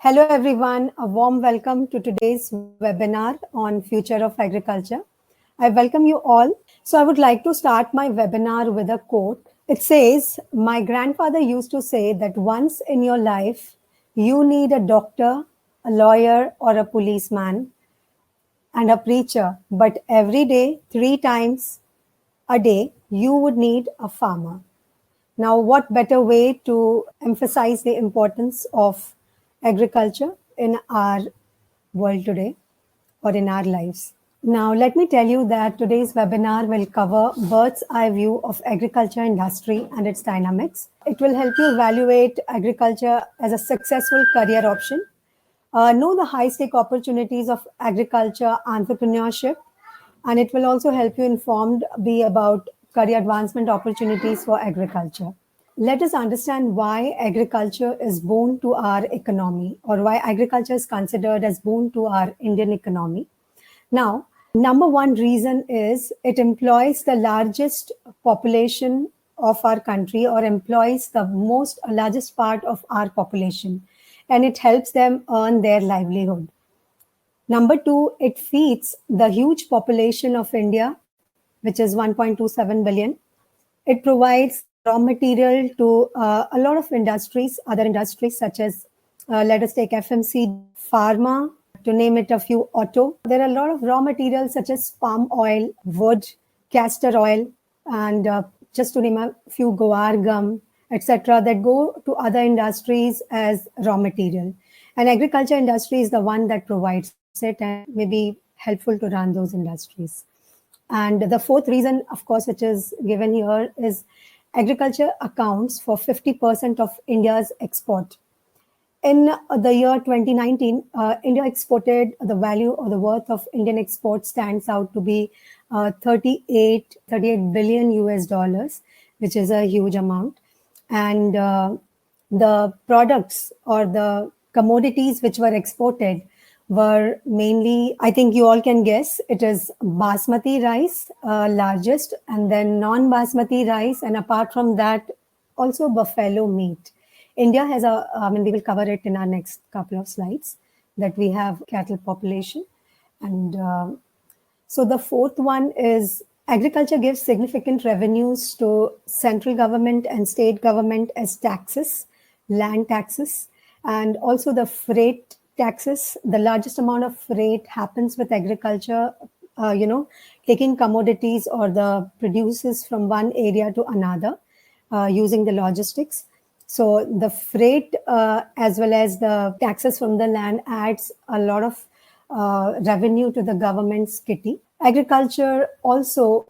Hello, everyone. A warm welcome to today's webinar on Future of Agriculture. I welcome you all. So, I would like to start my webinar with a quote. It says, "My grandfather used to say that once in your life, you need a doctor, a lawyer, or a policeman, and a preacher, but every day, 3 times a day, you would need a farmer." Now, what better way to emphasize the importance of agriculture in our world today or in our lives? Now, let me tell you that today's webinar will cover bird's eye view of agriculture industry and its dynamics. It will help you evaluate agriculture as a successful career option, know the high-stake opportunities of agriculture entrepreneurship, and it will also help you informed be about career advancement opportunities for agriculture. Let us understand why agriculture is boon to our economy, or why agriculture is considered as boon to our Indian economy. Now, number one reason is it employs the largest population of our country, or employs the most largest part of our population, and it helps them earn their livelihood. Number two, it feeds the huge population of India, which is 1.27 billion. It provides raw material to a lot of industries, other industries such as, let us take FMC, pharma, to name it a few, auto. There are a lot of raw materials such as palm oil, wood, castor oil, and just to name a few, guar gum, etc., that go to other industries as raw material. And agriculture industry is the one that provides it and may be helpful to run those industries. And the fourth reason, of course, which is given here, is agriculture accounts for 50% of India's export. In the year 2019, India exported, the value or the worth of Indian exports stands out to be 38 billion US dollars, which is a huge amount. And the products or the commodities which were exported were mainly, I think you all can guess, it is basmati rice, largest, and then non-basmati rice, and apart from that, also buffalo meat. India has we will cover it in our next couple of slides, that we have cattle population. And so the fourth one is agriculture gives significant revenues to central government and state government as taxes, land taxes, and also the freight taxes. The largest amount of freight happens with agriculture, taking commodities or the produces from one area to another using the logistics. So the freight as well as the taxes from the land adds a lot of revenue to the government's kitty. Agriculture also,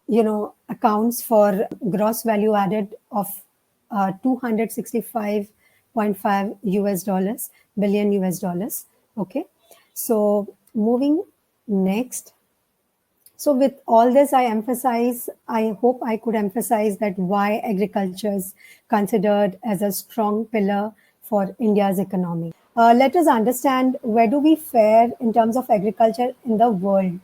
accounts for gross value added of 265.5 US dollars, billion US dollars. Okay. So moving next. So with all this, I hope I could emphasize that why agriculture is considered as a strong pillar for India's economy. Let us understand where do we fare in terms of agriculture in the world.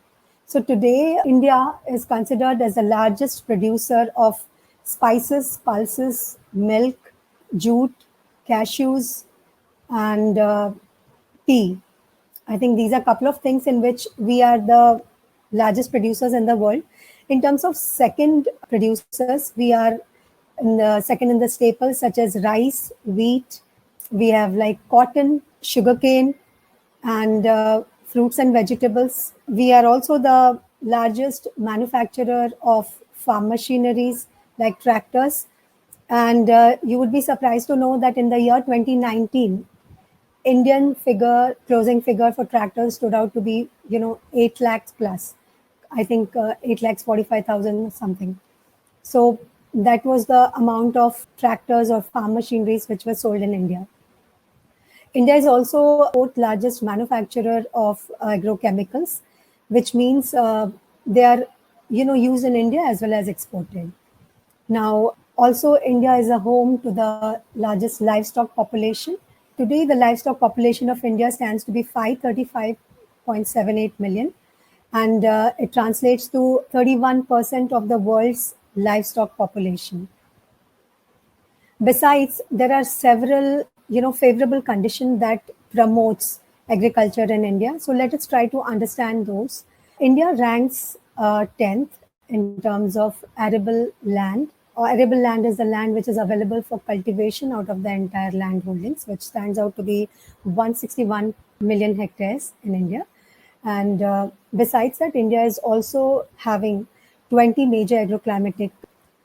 So today, India is considered as the largest producer of spices, pulses, milk, jute, cashews, and tea. I think these are a couple of things in which we are the largest producers in the world. In terms of second producers, we are second in the staples such as rice, wheat. We have like cotton, sugarcane, and fruits and vegetables. We are also the largest manufacturer of farm machineries like tractors. And you would be surprised to know that in the year 2019, Indian closing figure for tractors stood out to be, 8 lakhs plus. I think 8 lakhs 45,000 something. So that was the amount of tractors or farm machineries which were sold in India. India is also fourth largest manufacturer of agrochemicals, which means they are, used in India as well as exported. Now, also India is a home to the largest livestock population. Today, the livestock population of India stands to be 535.78 million, and it translates to 31% of the world's livestock population. Besides, there are several, favorable conditions that promotes agriculture in India. So let us try to understand those. India ranks 10th in terms of arable land. Arable land is the land which is available for cultivation out of the entire land holdings, which stands out to be 161 million hectares in India. And besides that, India is also having 20 major agroclimatic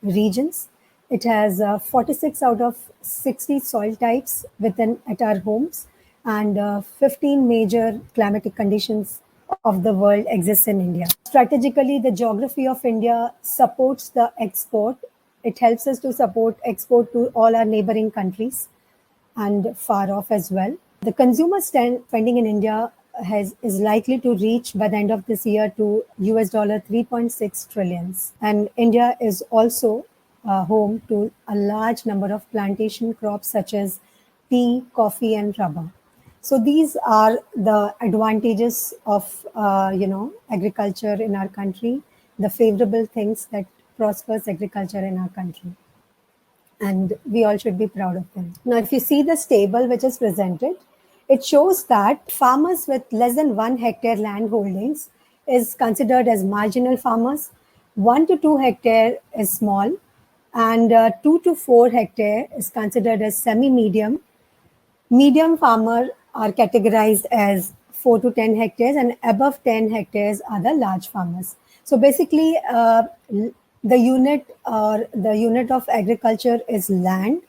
regions. It has 46 out of 60 soil types within at our homes, and 15 major climatic conditions of the world exists in India. Strategically, the geography of India supports the export. It helps us to support export to all our neighboring countries and far off as well. The consumer spending in India is likely to reach by the end of this year to US dollar 3.6 trillions. And India is also home to a large number of plantation crops such as tea, coffee, and rubber. So these are the advantages of agriculture in our country, the favorable things that prospers agriculture in our country, and we all should be proud of them. Now, if you see this table which is presented, it shows that farmers with less than 1 hectare land holdings is considered as marginal farmers. 1 to 2 hectare is small, and 2 to 4 hectare is considered as semi-medium. Medium farmer are categorized as 4 to 10 hectares, and above 10 hectares are the large farmers. So basically, the unit of agriculture is land,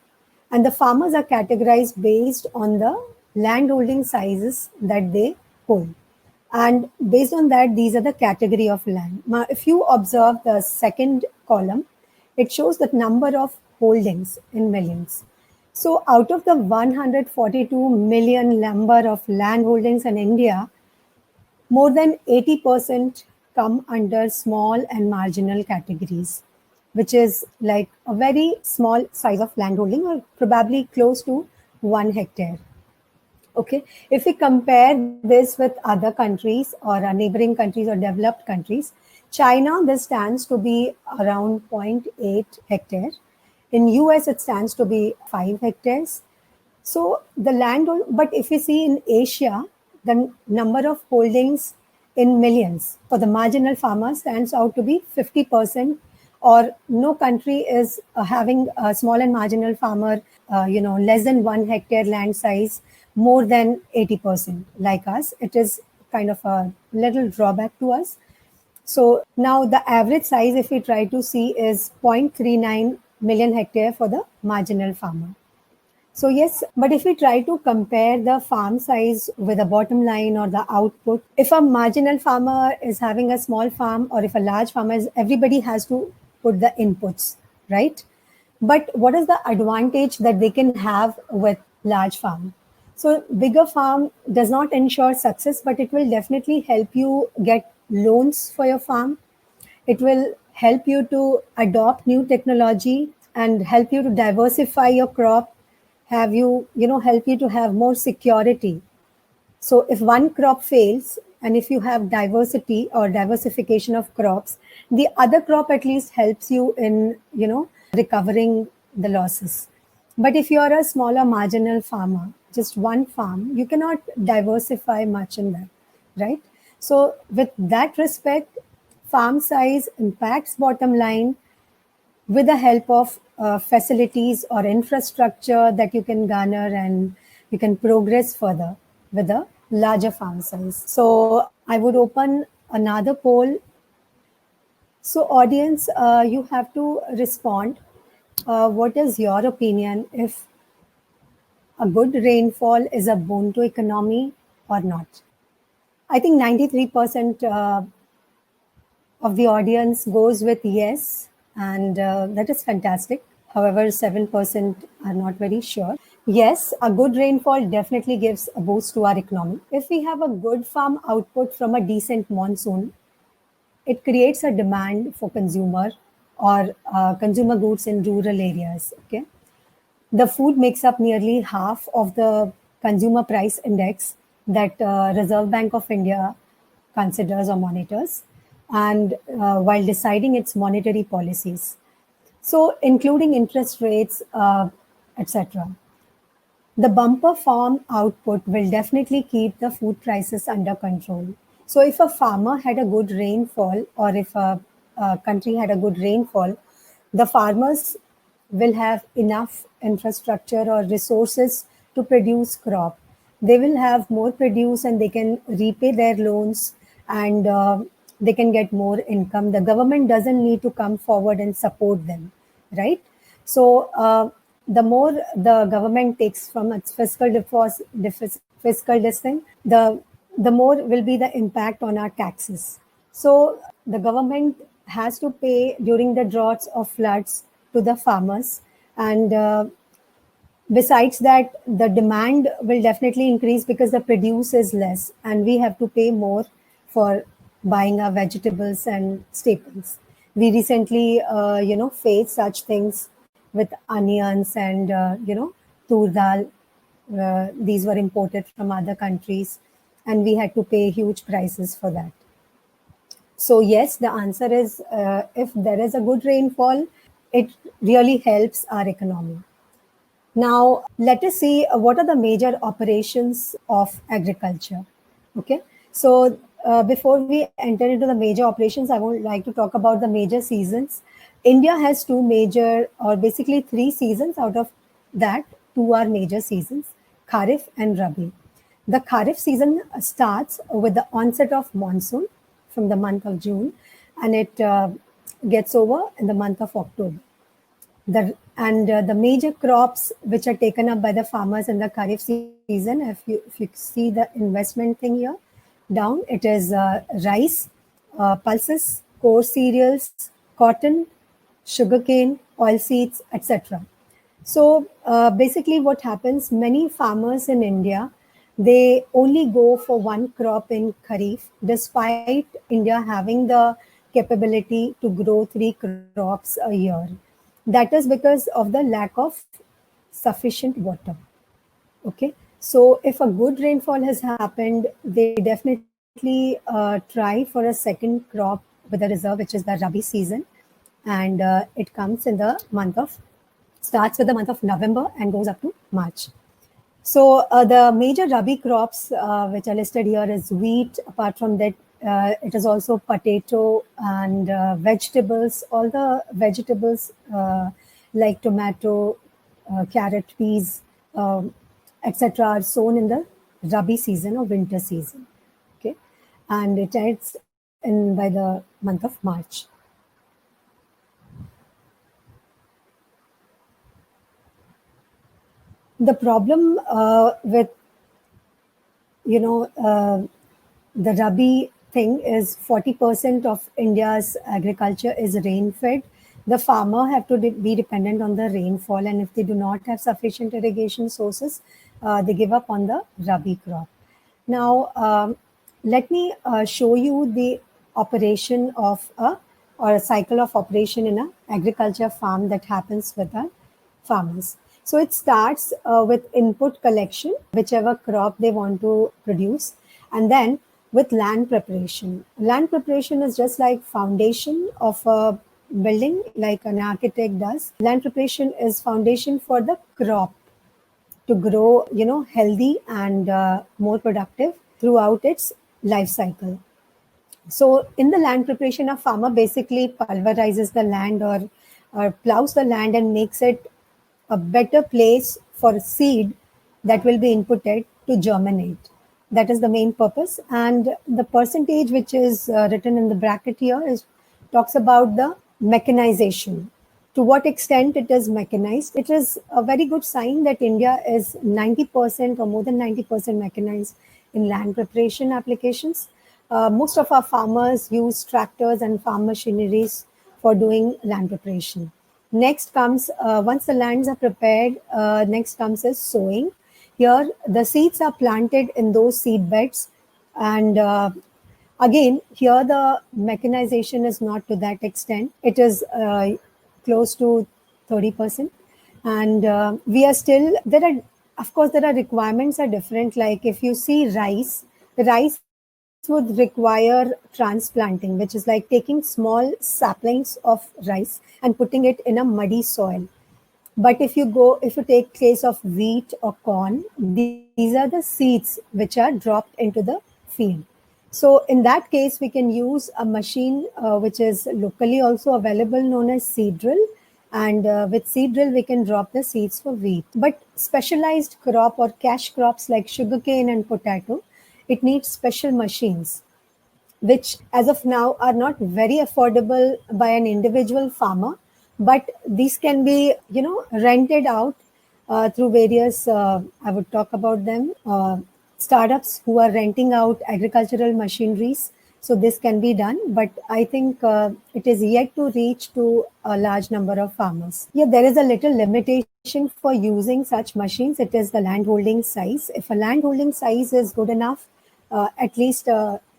and the farmers are categorized based on the land holding sizes that they hold. And based on that, these are the category of land. Now, if you observe the second column, it shows the number of holdings in millions. So out of the 142 million number of land holdings in India, more than 80% come under small and marginal categories, which is like a very small size of landholding, or probably close to 1 hectare. Okay, if we compare this with other countries or our neighboring countries or developed countries, China, this stands to be around 0.8 hectare. In US, it stands to be 5 hectares. So the land, but if you see in Asia, the number of holdings in millions for the marginal farmer stands out to be 50%, or no country is having a small and marginal farmer, less than 1 hectare land size, more than 80% like us. It is kind of a little drawback to us. So now the average size, if we try to see, is 0.39 million hectare for the marginal farmer. So yes, but if we try to compare the farm size with the bottom line or the output, if a marginal farmer is having a small farm, or if a large farmer is, everybody has to put the inputs, right? But what is the advantage that they can have with large farm? So bigger farm does not ensure success, but it will definitely help you get loans for your farm. It will help you to adopt new technology and help you to diversify your crop, help you to have more security. So if one crop fails, and if you have diversity or diversification of crops, the other crop at least helps you in, recovering the losses. But if you are a smaller marginal farmer, just one farm, you cannot diversify much in that, right? So with that respect, farm size impacts bottom line with the help of facilities or infrastructure that you can garner, and you can progress further with a larger farm size. So I would open another poll. So audience, you have to respond. What is your opinion if a good rainfall is a boon to economy or not? I think 93% of the audience goes with yes, and that is fantastic. However, 7% are not very sure. Yes, a good rainfall definitely gives a boost to our economy. If we have a good farm output from a decent monsoon, it creates a demand for consumer goods in rural areas. Okay, the food makes up nearly half of the consumer price index that Reserve Bank of India considers or monitors, and while deciding its monetary policies, so including interest rates, etc. the bumper farm output will definitely keep the food prices under control. So, if a farmer had a good rainfall, or if a country had a good rainfall, the farmers will have enough infrastructure or resources to produce crop. They will have more produce and they can repay their loans, and they can get more income. The government doesn't need to come forward and support them, right? So the more the government takes from its fiscal this thing, the more will be the impact on our taxes. So the government has to pay during the droughts or floods to the farmers, and besides that, the demand will definitely increase because the produce is less, and we have to pay more for buying our vegetables and staples. We recently, faced such things with onions and tur dal. These were imported from other countries, and we had to pay huge prices for that. So yes, the answer is if there is a good rainfall, it really helps our economy. Now, let us see what are the major operations of agriculture. Okay, so before we enter into the major operations, I would like to talk about the major seasons. India has two major, or basically three seasons. Out of that, two are major seasons: Kharif and Rabi. The Kharif season starts with the onset of monsoon from the month of June, and it gets over in the month of October. The major crops which are taken up by the farmers in the Kharif season, if you see the investment thing here down, it is rice, pulses, coarse cereals, cotton, sugarcane, oilseeds, etc. So basically, what happens? Many farmers in India, they only go for one crop in Kharif, despite India having the capability to grow three crops a year. That is because of the lack of sufficient water. Okay, so if a good rainfall has happened, they definitely try for a second crop with a reserve, which is the Rabi season, and it comes in the month of starts with the month of November and goes up to March. So the major Rabi crops which are listed here is wheat. Apart from that, it is also potato and vegetables. All the vegetables like tomato, carrot, peas, etc., are sown in the Rabi season or winter season. Okay, and it ends in by the month of March. The problem with the Rabi thing is 40% of India's agriculture is rain fed. The farmer have to be dependent on the rainfall, and if they do not have sufficient irrigation sources, they give up on the Rabi crop. Now, let me show you the operation of a cycle of operation in a agriculture farm that happens with the farmers. So it starts with input collection, whichever crop they want to produce, and then with land preparation. Land preparation is just like foundation of a building, like an architect does. Land preparation is foundation for the crop to grow, healthy and more productive throughout its life cycle. So in the land preparation, a farmer basically pulverizes the land, or plows the land and makes it a better place for seed that will be inputted to germinate. That is the main purpose. And the percentage which is written in the bracket here is talks about the mechanization. To what extent it is mechanized? It is a very good sign that India is 90% or more than 90% mechanized in land preparation applications. Most of our farmers use tractors and farm machineries for doing land preparation. Next comes, once the lands are prepared, next comes is sowing. Here, the seeds are planted in those seed beds. And again, here the mechanization is not to that extent. It is close to 30%. And we are still, of course, there are requirements are different. Like if you see rice would require transplanting, which is like taking small saplings of rice and putting it in a muddy soil. But if you take case of wheat or corn, these are the seeds which are dropped into the field. So in that case, we can use a machine which is locally also available, known as seed drill. And with seed drill, we can drop the seeds for wheat. But specialized crop or cash crops like sugarcane and potato, it needs special machines which as of now are not very affordable by an individual farmer, but these can be rented out through various I would talk about them startups who are renting out agricultural machineries. So this can be done, but I think it is yet to reach to a large number of farmers. Yeah, there is a little limitation for using such machines. It is the land holding size. If a land holding size is good enough, at least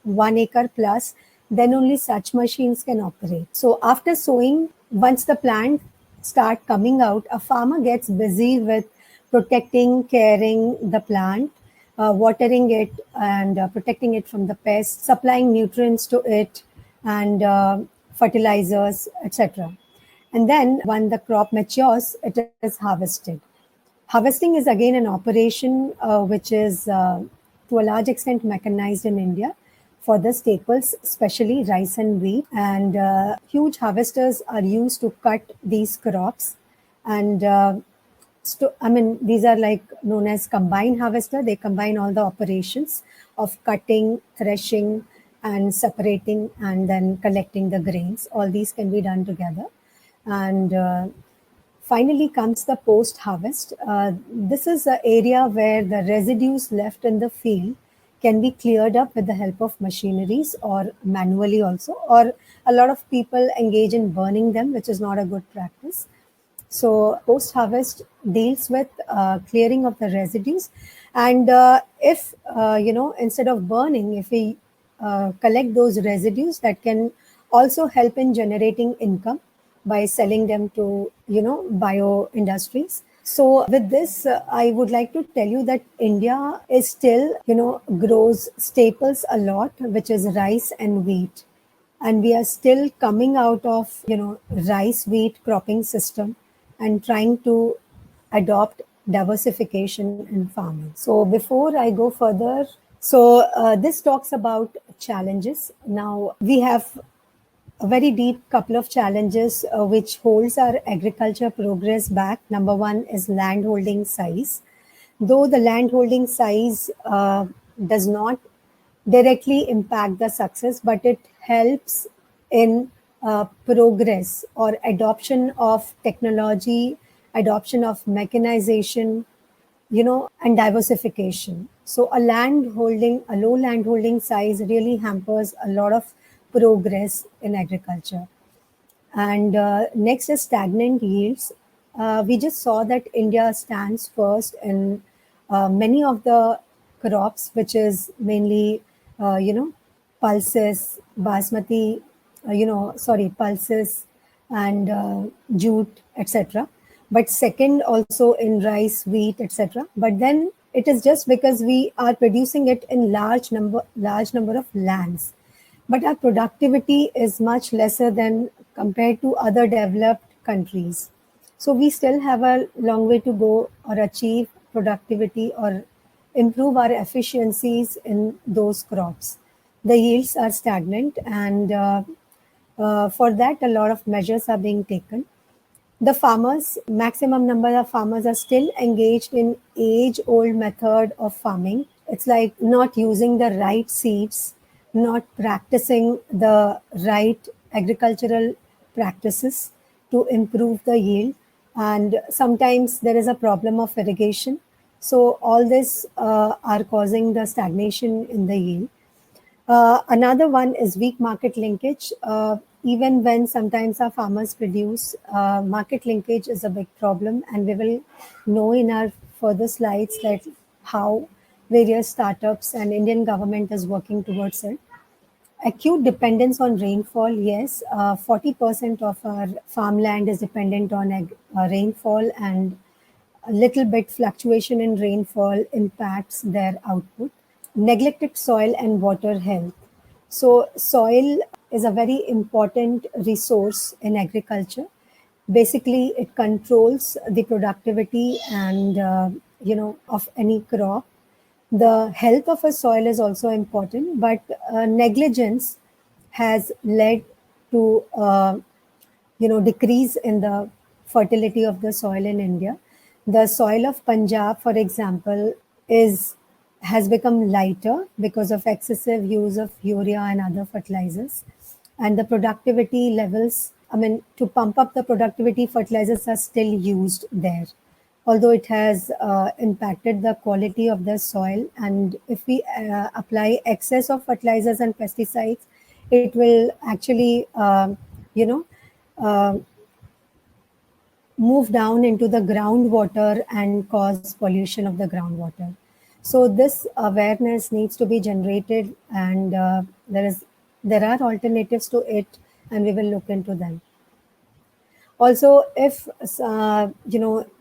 1 acre plus, then only such machines can operate. So after sowing, once the plant start coming out, a farmer gets busy with protecting, caring the plant, watering it and protecting it from the pests, supplying nutrients to it and fertilizers, etc. And then when the crop matures, it is harvested. Harvesting is again an operation which is to a large extent mechanized in India for the staples, especially rice and wheat. And huge harvesters are used to cut these crops. And these are like known as combine harvester. They combine all the operations of cutting, threshing, and separating, and then collecting the grains. All these can be done together. And finally comes the post harvest. This is an area where the residues left in the field can be cleared up with the help of machineries or manually also, or a lot of people engage in burning them, which is not a good practice. So post harvest deals with clearing of the residues, and if instead of burning, if we collect those residues, that can also help in generating income by selling them to bio industries. So with this, I would like to tell you that India is still grows staples a lot, which is rice and wheat, and we are still coming out of rice wheat cropping system and trying to adopt diversification in farming. So before I go further, so this talks about challenges. Now we have a very deep couple of challenges which holds our agriculture progress back. Number one is land holding size. Though the land holding size does not directly impact the success, but it helps in progress or adoption of technology, adoption of mechanization, and diversification. So a low land holding size really hampers a lot of progress in agriculture. And next is stagnant yields. We just saw that India stands first in many of the crops, which is mainly, pulses, basmati, pulses and jute, etc. But second also in rice, wheat, etc. But then it is just because we are producing it in large number of lands, but our productivity is much lesser than compared to other developed countries. So we still have a long way to go or achieve productivity or improve our efficiencies in those crops. The yields are stagnant, and for that, a lot of measures are being taken. The farmers, maximum number of farmers are still engaged in age-old method of farming. It's like not using the right seeds, not practicing the right agricultural practices to improve the yield. And sometimes there is a problem of irrigation. So all this are causing the stagnation in the yield. Another one is weak market linkage. Even when sometimes our farmers produce, market linkage is a big problem, and we will know in our further slides that how various startups and Indian government is working towards it. Acute dependence on rainfall, yes. 40% of our farmland is dependent on rainfall, and a little bit fluctuation in rainfall impacts their output. Neglected soil and water health. So soil is a very important resource in agriculture. Basically, it controls the productivity and of any crop. The health of a soil is also important, but negligence has led to decrease in the fertility of the soil in India. The soil of Punjab, for example, is has become lighter because of excessive use of urea and other fertilizers. And the productivity levels, I mean, to pump up the productivity, fertilizers are still used there. Although it has impacted the quality of the soil, and if we apply excess of fertilizers and pesticides, it will actually, you know, uh, move down into the groundwater and cause pollution of the groundwater. So this awareness needs to be generated, and there are alternatives to it, and we will look into them. Also, if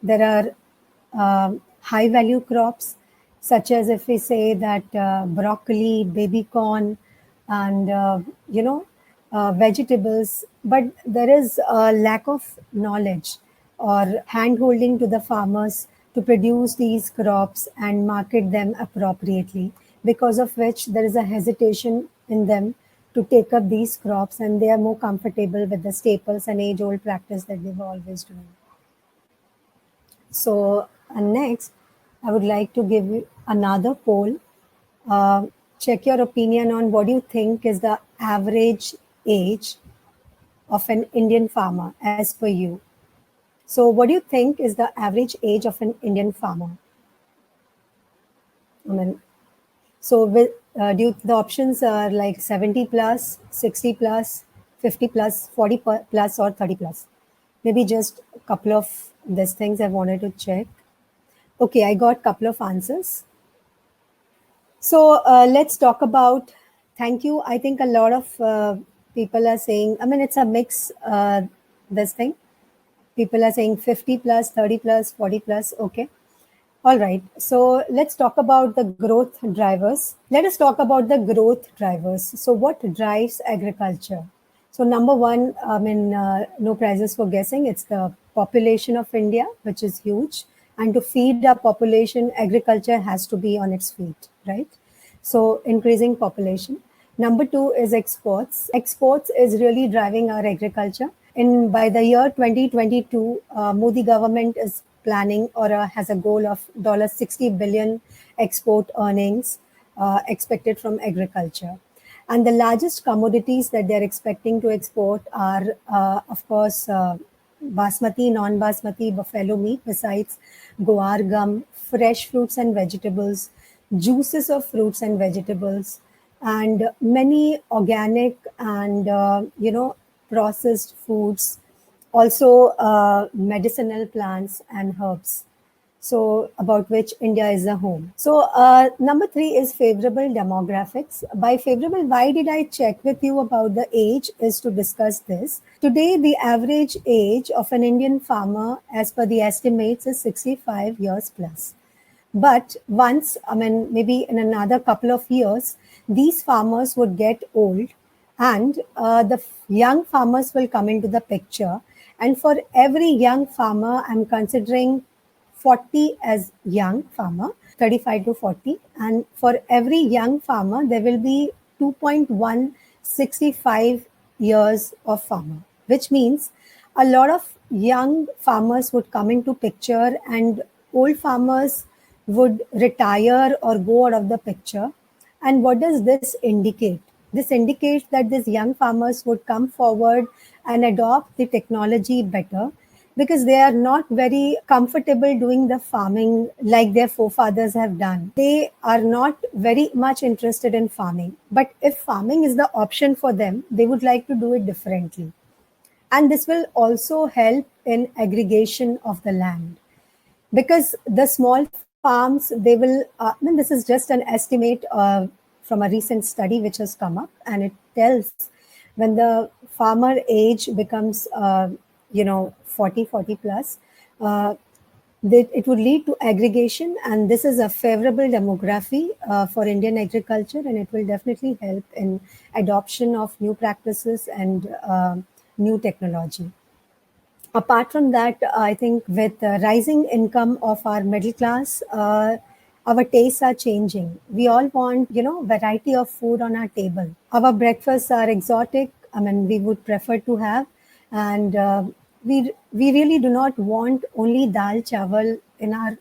there are high value crops, such as if we say that broccoli, baby corn, and vegetables, but there is a lack of knowledge or hand holding to the farmers to produce these crops and market them appropriately, because of which there is a hesitation in them to take up these crops, and they are more comfortable with the staples and age old practice that they were always doing. So, next, I would like to give you another poll. Uh, Check your opinion on what you think is the average age of an Indian farmer as per you. So, what do you think is the average age of an Indian farmer? I mean, so the options are like 70 plus, 60 plus, 50 plus, 40 plus, or 30 plus. Maybe just a couple of these things I wanted to check. Okay, I got a couple of answers. So let's talk about. Thank you. I think a lot of people are saying. I mean, it's a mix. This thing. People are saying 50 plus, 30 plus, 40 plus. Okay. All right. So let's talk about the growth drivers. Let us talk about the growth drivers. So what drives agriculture? So number one, I mean, no prizes for guessing. It's the population of India, which is huge. And to feed our population, agriculture has to be on its feet, right? So increasing population. Number two is exports. Exports is really driving our agriculture. In by the year 2022, Modi government is planning or has a goal of $60 billion export earnings expected from agriculture. And the largest commodities that they're expecting to export are, of course, basmati, non-basmati, buffalo meat, besides guar gum, fresh fruits and vegetables, juices of fruits and vegetables, and many organic and processed foods, also medicinal plants and herbs, so about which India is a home. So number three is favorable demographics. By favorable, why did I check with you about the age is to discuss this. Today, the average age of an Indian farmer, as per the estimates, is 65 years plus. But once, I mean, maybe in another couple of years, these farmers would get old, and the young farmers will come into the picture. And for every young farmer, I'm considering 40 as young farmer, 35 to 40. And for every young farmer, there will be 2.165 years of farmer, which means a lot of young farmers would come into picture and old farmers would retire or go out of the picture. And what does this indicate? This indicates that these young farmers would come forward and adopt the technology better, because they are not very comfortable doing the farming like their forefathers have done. They are not very much interested in farming. But if farming is the option for them, they would like to do it differently. And this will also help in aggregation of the land, because the small farms, they will, I mean, this is just an estimate from a recent study which has come up, and it tells when the farmer age becomes 40 plus, that it would lead to aggregation, and this is a favorable demography for Indian agriculture, and it will definitely help in adoption of new practices and new technology. Apart from that, I think with the rising income of our middle class, our tastes are changing. We all want, variety of food on our table. Our breakfasts are exotic. I mean, we would prefer to have, and we really do not want only dal chawal in our,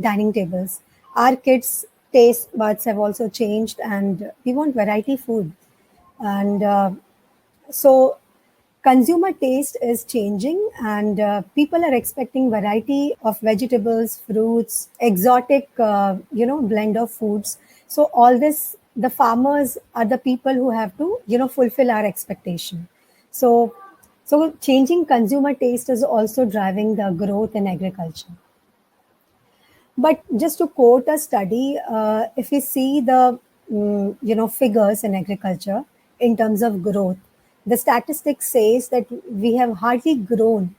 dining tables. Our kids' taste buds have also changed, and we want variety food. And so consumer taste is changing, and people are expecting variety of vegetables, fruits, exotic blend of foods. So all this, the farmers are the people who have to fulfill our expectation. So so changing consumer taste is also driving the growth in agriculture. But just to quote a study, if we see the figures in agriculture in terms of growth, the statistics says that we have hardly grown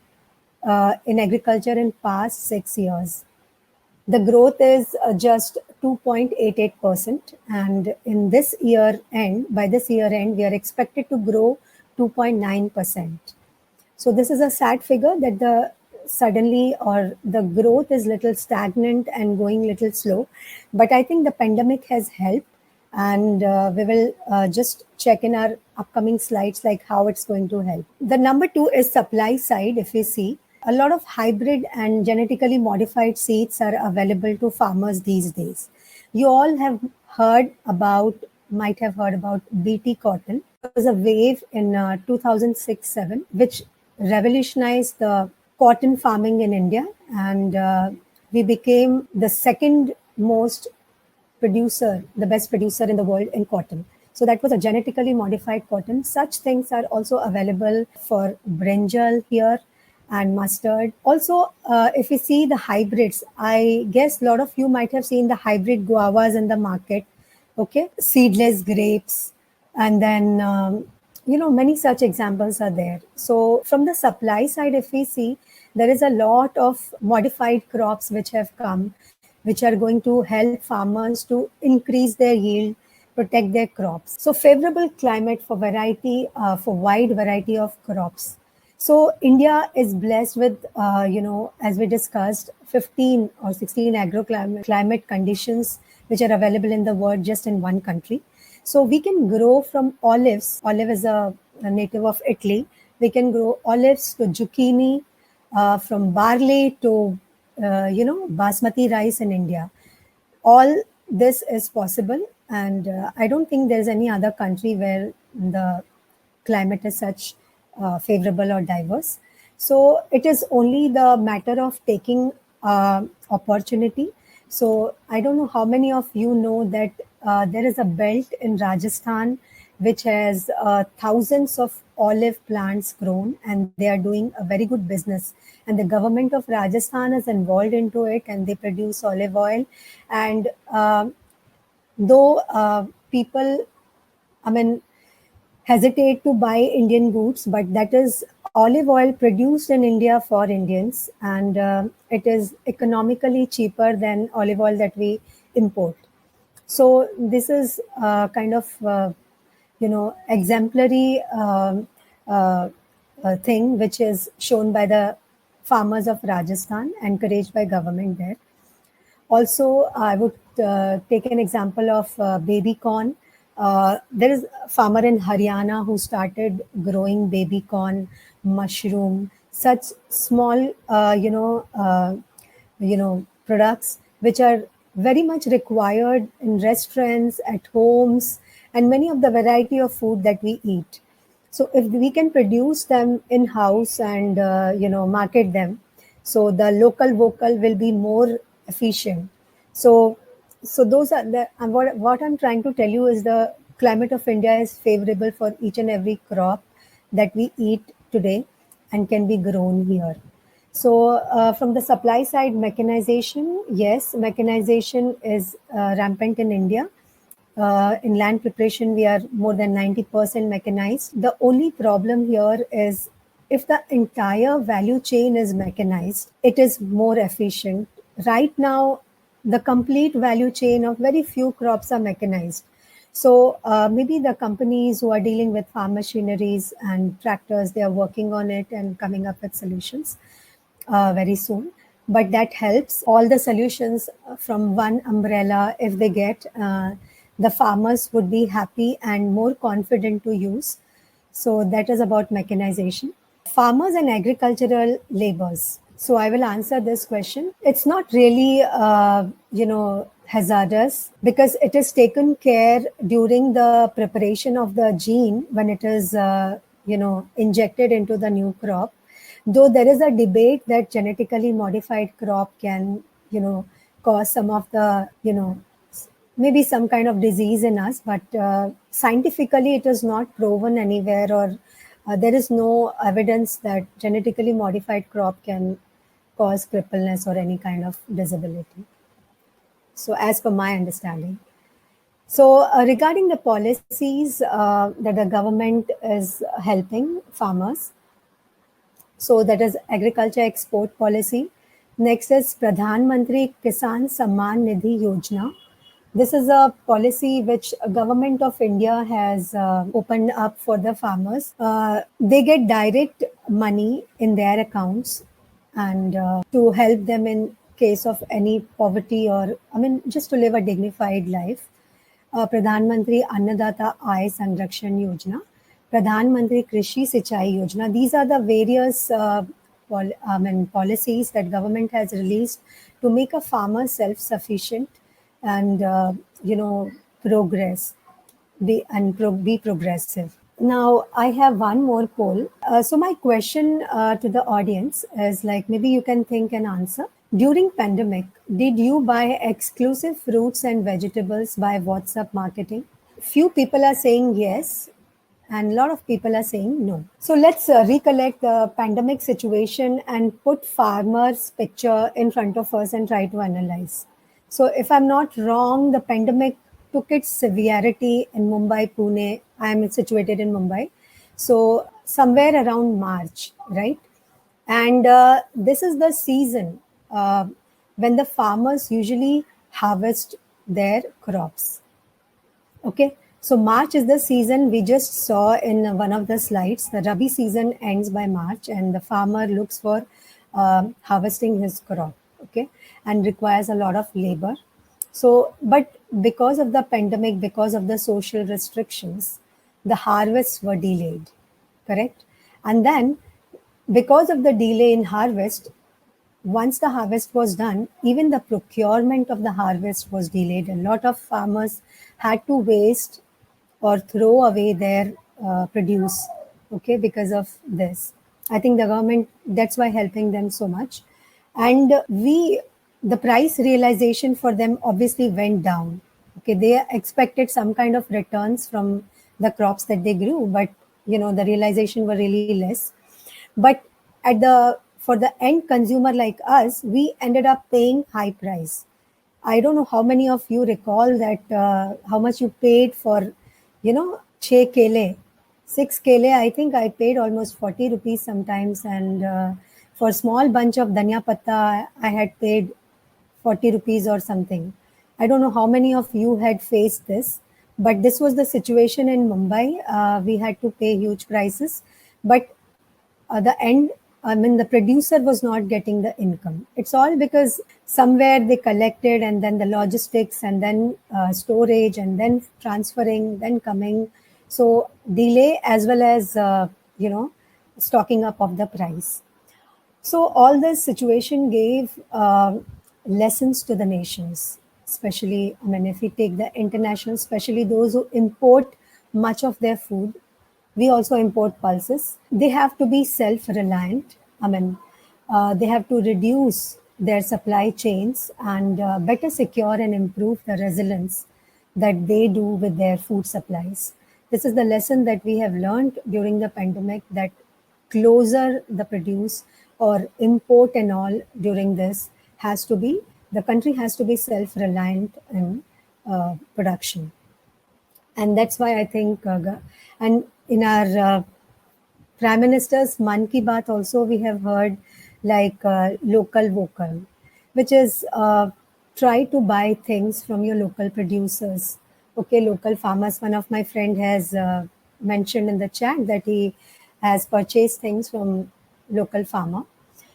in agriculture in past 6 years. The growth is just 2.88%, and in this year end, by this year end, we are expected to grow 2.9%. So this is a sad figure that the suddenly or the growth is little stagnant and going little slow. But I think the pandemic has helped, and we will just check in our upcoming slides like how it's going to help. The number two is supply side. If we see, a lot of hybrid and genetically modified seeds are available to farmers these days. You all have heard about, might have heard about BT cotton. There was a wave in 2006-7, which revolutionized the cotton farming in India, and we became the second most producer, the best producer in the world in cotton. So that was a genetically modified cotton. Such things are also available for brinjal here and mustard. Also, if we see the hybrids, I guess a lot of you might have seen the hybrid guavas in the market. Okay, seedless grapes, and then many such examples are there. So from the supply side, if we see, there is a lot of modified crops which have come, which are going to help farmers to increase their yield, protect their crops. So favorable climate for variety, for wide variety of crops. So India is blessed with, as we discussed, 15 or 16 agroclimate conditions which are available in the world just in one country. So we can grow from olives. Olive is a native of Italy. We can grow olives to zucchini, from barley to basmati rice in India. All this is possible, and I don't think there's any other country where the climate is such favorable or diverse. So it is only the matter of taking opportunity. So I don't know how many of you know that there is a belt in Rajasthan which has thousands of olive plants grown, and they are doing a very good business. And the government of Rajasthan is involved into it, and they produce olive oil. And though people, I mean, hesitate to buy Indian goods, but that is olive oil produced in India for Indians, and it is economically cheaper than olive oil that we import. So this is kind of exemplary thing which is shown by the farmers of Rajasthan, encouraged by government there. Also, I would take an example of baby corn. There is a farmer in Haryana who started growing baby corn, mushroom, such small, products which are very much required in restaurants, at homes, and many of the variety of food that we eat. So if we can produce them in house and market them, so the local vocal will be more efficient. So those are the, and what I'm trying to tell you is the climate of India is favorable for each and every crop that we eat today and can be grown here. So from the supply side, mechanization, yes, mechanization is rampant in India. In land preparation, we are more than 90% mechanized. The only problem here is if the entire value chain is mechanized, it is more efficient. Right now, the complete value chain of very few crops are mechanized. So maybe the companies who are dealing with farm machineries and tractors, they are working on it and coming up with solutions very soon. But that helps all the solutions from one umbrella. If they get, the farmers would be happy and more confident to use. So that is about mechanization. Farmers and agricultural labors. So I will answer this question. It's not really, hazardous because it is taken care during the preparation of the gene when it is, injected into the new crop. Though there is a debate that genetically modified crop can, cause some of the, maybe some kind of disease in us, but scientifically it is not proven anywhere, or there is no evidence that genetically modified crop can cause crippleness or any kind of disability. So, as per my understanding. So, regarding the policies that the government is helping farmers, so that is agriculture export policy. Next is Pradhan Mantri Kisan Samman Nidhi Yojana. This is a policy which government of India has opened up for the farmers. They get direct money in their accounts and to help them in case of any poverty, or just to live a dignified life. प्रधान मंत्री अन्नदाता आय संरक्षण योजना, प्रधान मंत्री कृषि सिंचाई योजना. These are the various policies that government has released to make a farmer self-sufficient and progress, be progressive. Now I have one more poll. So my question to the audience is like, maybe you can think and answer. During pandemic, did you buy exclusive fruits and vegetables by WhatsApp marketing? Few people are saying yes, and a lot of people are saying no. So let's recollect the pandemic situation and put farmers' picture in front of us and try to analyze. So if I'm not wrong, the pandemic took its severity in Mumbai, Pune. I am situated in Mumbai. So somewhere around March, right? And this is the season when the farmers usually harvest their crops. Okay, so March is the season we just saw in one of the slides. The Rabi season ends by March, and the farmer looks for harvesting his crop. Okay, and requires a lot of labor. So, but because of the pandemic, because of the social restrictions, the harvests were delayed. Correct, and then because of the delay in harvest, once the harvest was done, even the procurement of the harvest was delayed. A lot of farmers had to waste or throw away their produce, okay, because of this. I think the government, that's why helping them so much. And the price realization for them obviously went down. Okay, they expected some kind of returns from the crops that they grew, but the realization were really less. But at the for the end consumer like us, we ended up paying high price. I don't know how many of you recall that how much you paid for, 6 kele. 6 kele, I think I paid almost 40 rupees sometimes. And for small bunch of dhania patta, I had paid 40 rupees or something. I don't know how many of you had faced this, but this was the situation in Mumbai. We had to pay huge prices. But the end, the producer was not getting the income. It's all because somewhere they collected, and then the logistics, and then storage, and then transferring, then coming. So delay as well as, stocking up of the price. So all this situation gave lessons to the nations, especially, if we take the international, especially those who import much of their food. We also import pulses. They have to be self-reliant. They have to reduce their supply chains and better secure and improve the resilience that they do with their food supplies. This is the lesson that we have learned during the pandemic, that closer the produce or import and all during this has to be, the country has to be self-reliant in production. And that's why I think, and in our Prime Minister's Man Ki Baat also, we have heard like local vocal, which is try to buy things from your local producers. okay, local farmers. One of my friend has mentioned in the chat that he has purchased things from local farmer.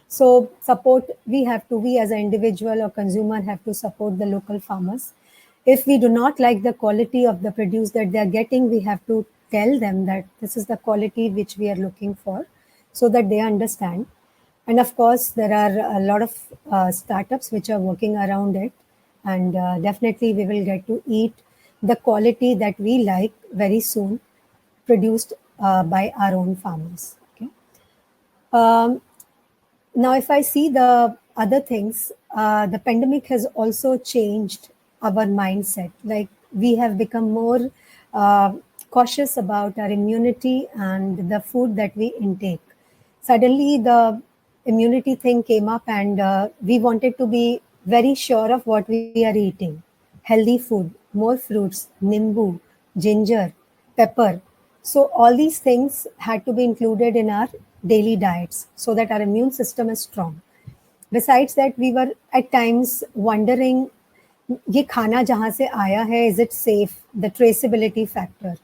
So support, we as an individual or consumer have to support the local farmers. If we do not like the quality of the produce that they are getting, we have to tell them that this is the quality which we are looking for, so that they understand. And of course, there are a lot of startups which are working around it, and definitely we will get to eat the quality that we like very soon, produced by our own farmers. Okay. Um, Now, if I see the other things, the pandemic has also changed our mindset. Like, we have become more cautious about our immunity and the food that we intake. Suddenly, the immunity thing came up, and we wanted to be very sure of what we are eating. Healthy food, more fruits, nimbu, ginger, pepper. So all these things had to be included in our daily diets so that our immune system is strong. Besides that, we were at times wondering, ये खाना जहाँ से आया है, is it safe? The traceability factor.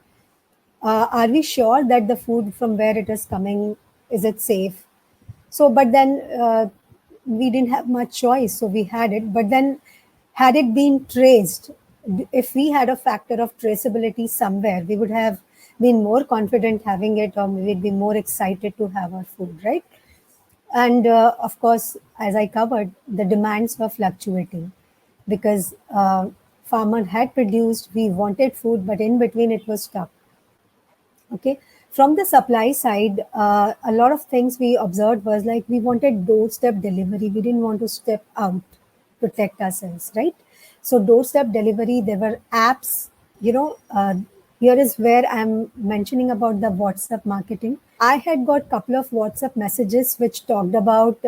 Are we sure that the food from where it is coming, is it safe? So, but then we didn't have much choice, so we had it. But then, had it been traced, if we had a factor of traceability somewhere, we would have been more confident having it, or we'd be more excited to have our food, right? And of course, as I covered, the demands were fluctuating because farmer had produced, we wanted food, but in between it was stuck. Okay. From the supply side, a lot of things we observed was like we wanted doorstep delivery. We didn't want to step out, protect ourselves, right? So doorstep delivery, there were apps. You know, here is where I'm mentioning about the WhatsApp marketing. I had got couple of WhatsApp messages which talked about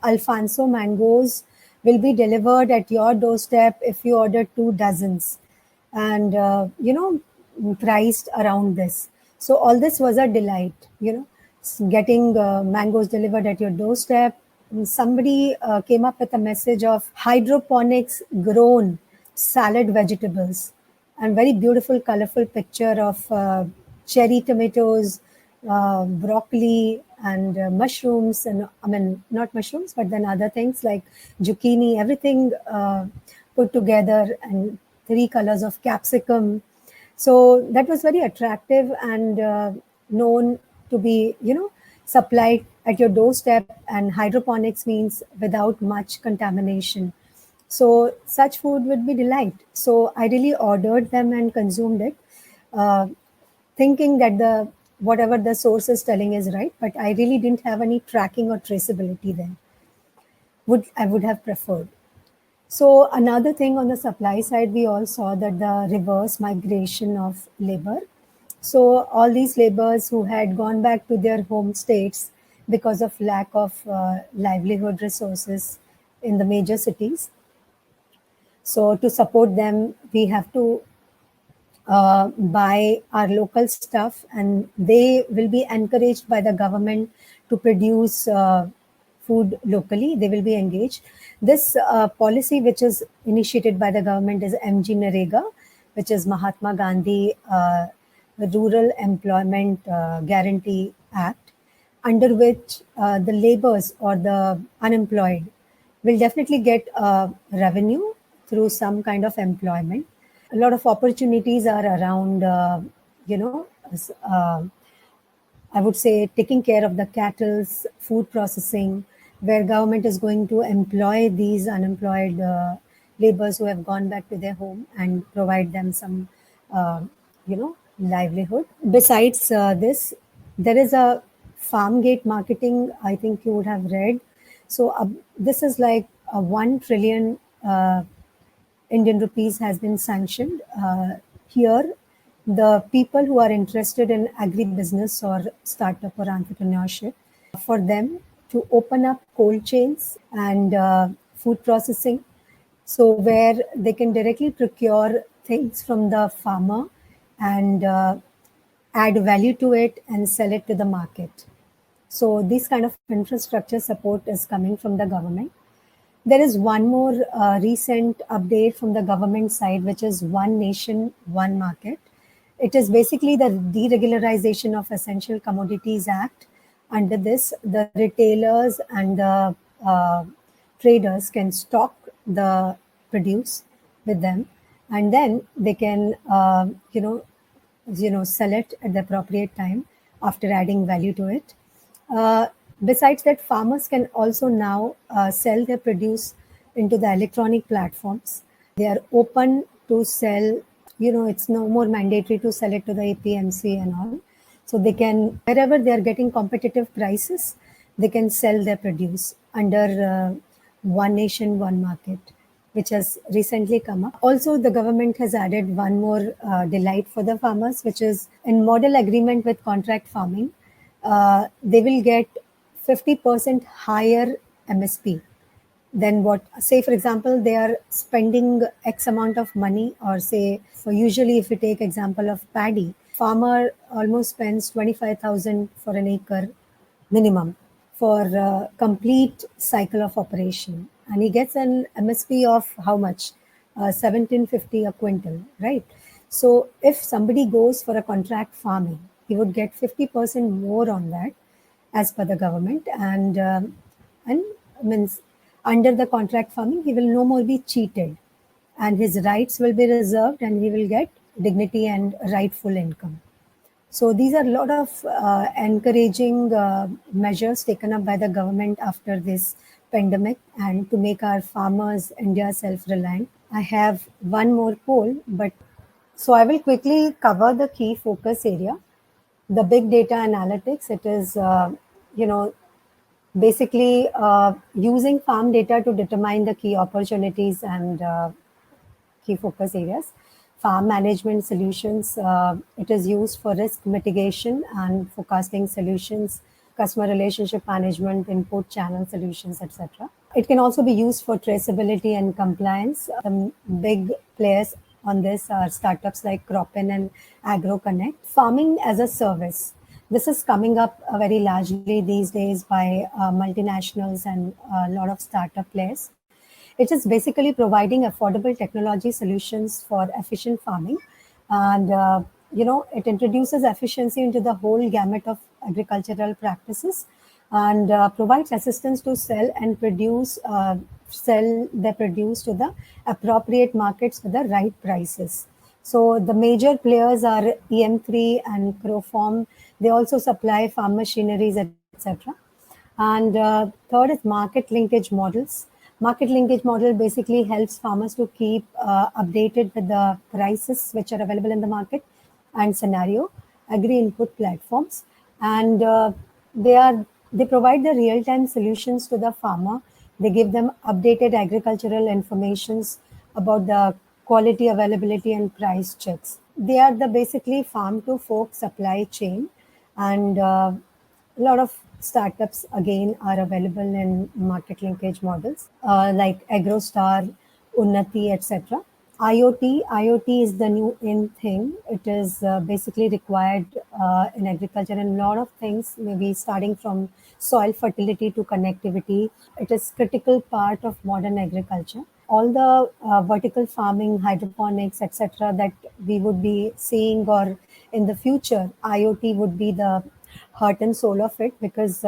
Alfonso mangoes will be delivered at your doorstep if you order 2 dozens, and priced around this. So all this was a delight, getting mangoes delivered at your doorstep. And somebody came up with a message of hydroponics grown salad vegetables, and very beautiful colorful picture of cherry tomatoes, broccoli, and mushrooms, and I mean not mushrooms but then other things like zucchini, everything put together, and 3 colors of capsicum. So that was very attractive, and known to be, supplied at your doorstep. And hydroponics means without much contamination. So such food would be delight. So I really ordered them and consumed it, uh, thinking that the whatever the source is telling is right. But I really didn't have any tracking or traceability there. I would have preferred. So another thing on the supply side, we all saw that the reverse migration of labor. So all these laborers who had gone back to their home states because of lack of livelihood resources in the major cities. So to support them, we have to buy our local stuff, and they will be encouraged by the government to produce food locally. They will be engaged. This policy, which is initiated by the government, is MG Narega, which is Mahatma Gandhi Rural Employment Guarantee Act, under which the laborers or the unemployed will definitely get revenue through some kind of employment. A lot of opportunities are around, you know, I would say taking care of the cattle's food processing, where government is going to employ these unemployed laborers who have gone back to their home and provide them some, livelihood. Besides this, there is a farm gate marketing. I think you would have read. So this is like a 1 trillion Indian rupees has been sanctioned. Here, the people who are interested in agribusiness or startup or entrepreneurship, for them to open up cold chains and food processing, so where they can directly procure things from the farmer and add value to it and sell it to the market. So this kind of infrastructure support is coming from the government. There is one more recent update from the government side, which is One Nation, One Market. It is basically the Deregularization of Essential Commodities Act. Under this, the retailers and the traders can stock the produce with them, and then they can, sell it at the appropriate time after adding value to it. Uh, Besides that, farmers can also now sell their produce into the electronic platforms. They are open to sell, it's no more mandatory to sell it to the APMC and all. So they can, wherever they are getting competitive prices, they can sell their produce under One Nation, One Market, which has recently come up. Also, the government has added one more delight for the farmers, which is in model agreement with contract farming. They will get 50% higher MSP than what, say, for example, they are spending X amount of money, or say, for usually, if you take example of paddy, farmer almost spends 25,000 for an acre minimum for complete cycle of operation, and he gets an MSP of how much? 1750 a quintal, right? So if somebody goes for a contract farming, he would get 50% more on that as per the government, and means under the contract farming, he will no more be cheated, and his rights will be reserved, and he will get dignity and rightful income. So these are a lot of encouraging measures taken up by the government after this pandemic, and to make our farmers India self-reliant. I have one more poll, but so I will quickly cover the key focus area. The big data analytics, it is, you know, basically using farm data to determine the key opportunities and key focus areas. Farm management solutions, it is used for risk mitigation and forecasting solutions, customer relationship management, input channel solutions, etc. It can also be used for traceability and compliance. The big players on this are startups like Cropin and AgroConnect. Farming as a service. This is coming up very largely these days by multinationals and a lot of startup players. It is basically providing affordable technology solutions for efficient farming, and it introduces efficiency into the whole gamut of agricultural practices, and provides assistance to sell their produce to the appropriate markets with the right prices. So the major players are EM3 and Crofarm. They also supply farm machineries, etc. And third is market linkage models. Market linkage model basically helps farmers to keep updated with the prices which are available in the market and scenario, agri input platforms, and they provide the real time solutions to the farmer. They give them updated agricultural informations about the quality, availability, and price checks. They are the basically farm to fork supply chain, and a lot of startups again are available in market linkage models like AgroStar, Unnati, etc. IoT is the new in thing. It is basically required in agriculture, and a lot of things, maybe starting from soil fertility to connectivity. It is critical part of modern agriculture. All the vertical farming, hydroponics, etc., that we would be seeing, or in the future, IoT would be the heart and soul of it, because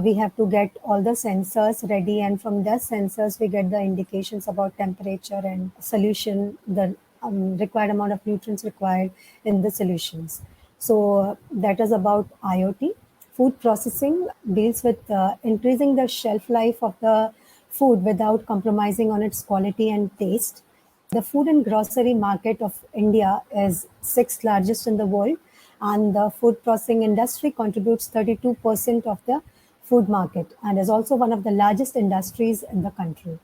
we have to get all the sensors ready, and from the sensors we get the indications about temperature and solution, the required amount of nutrients required in the solutions. So that is about IoT. Food processing deals with increasing the shelf life of the food without compromising on its quality and taste. The food and grocery market of India is sixth largest in the world, and the food processing industry contributes 32% of the food market, and is also one of the largest industries in the country.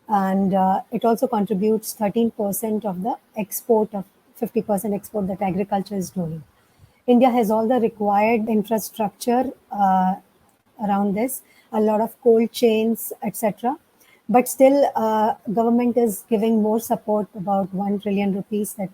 And it also contributes 13% of the export, of 50% export that agriculture is doing. India has all the required infrastructure around this, a lot of cold chains, etc. But still, government is giving more support, about 1 trillion rupees that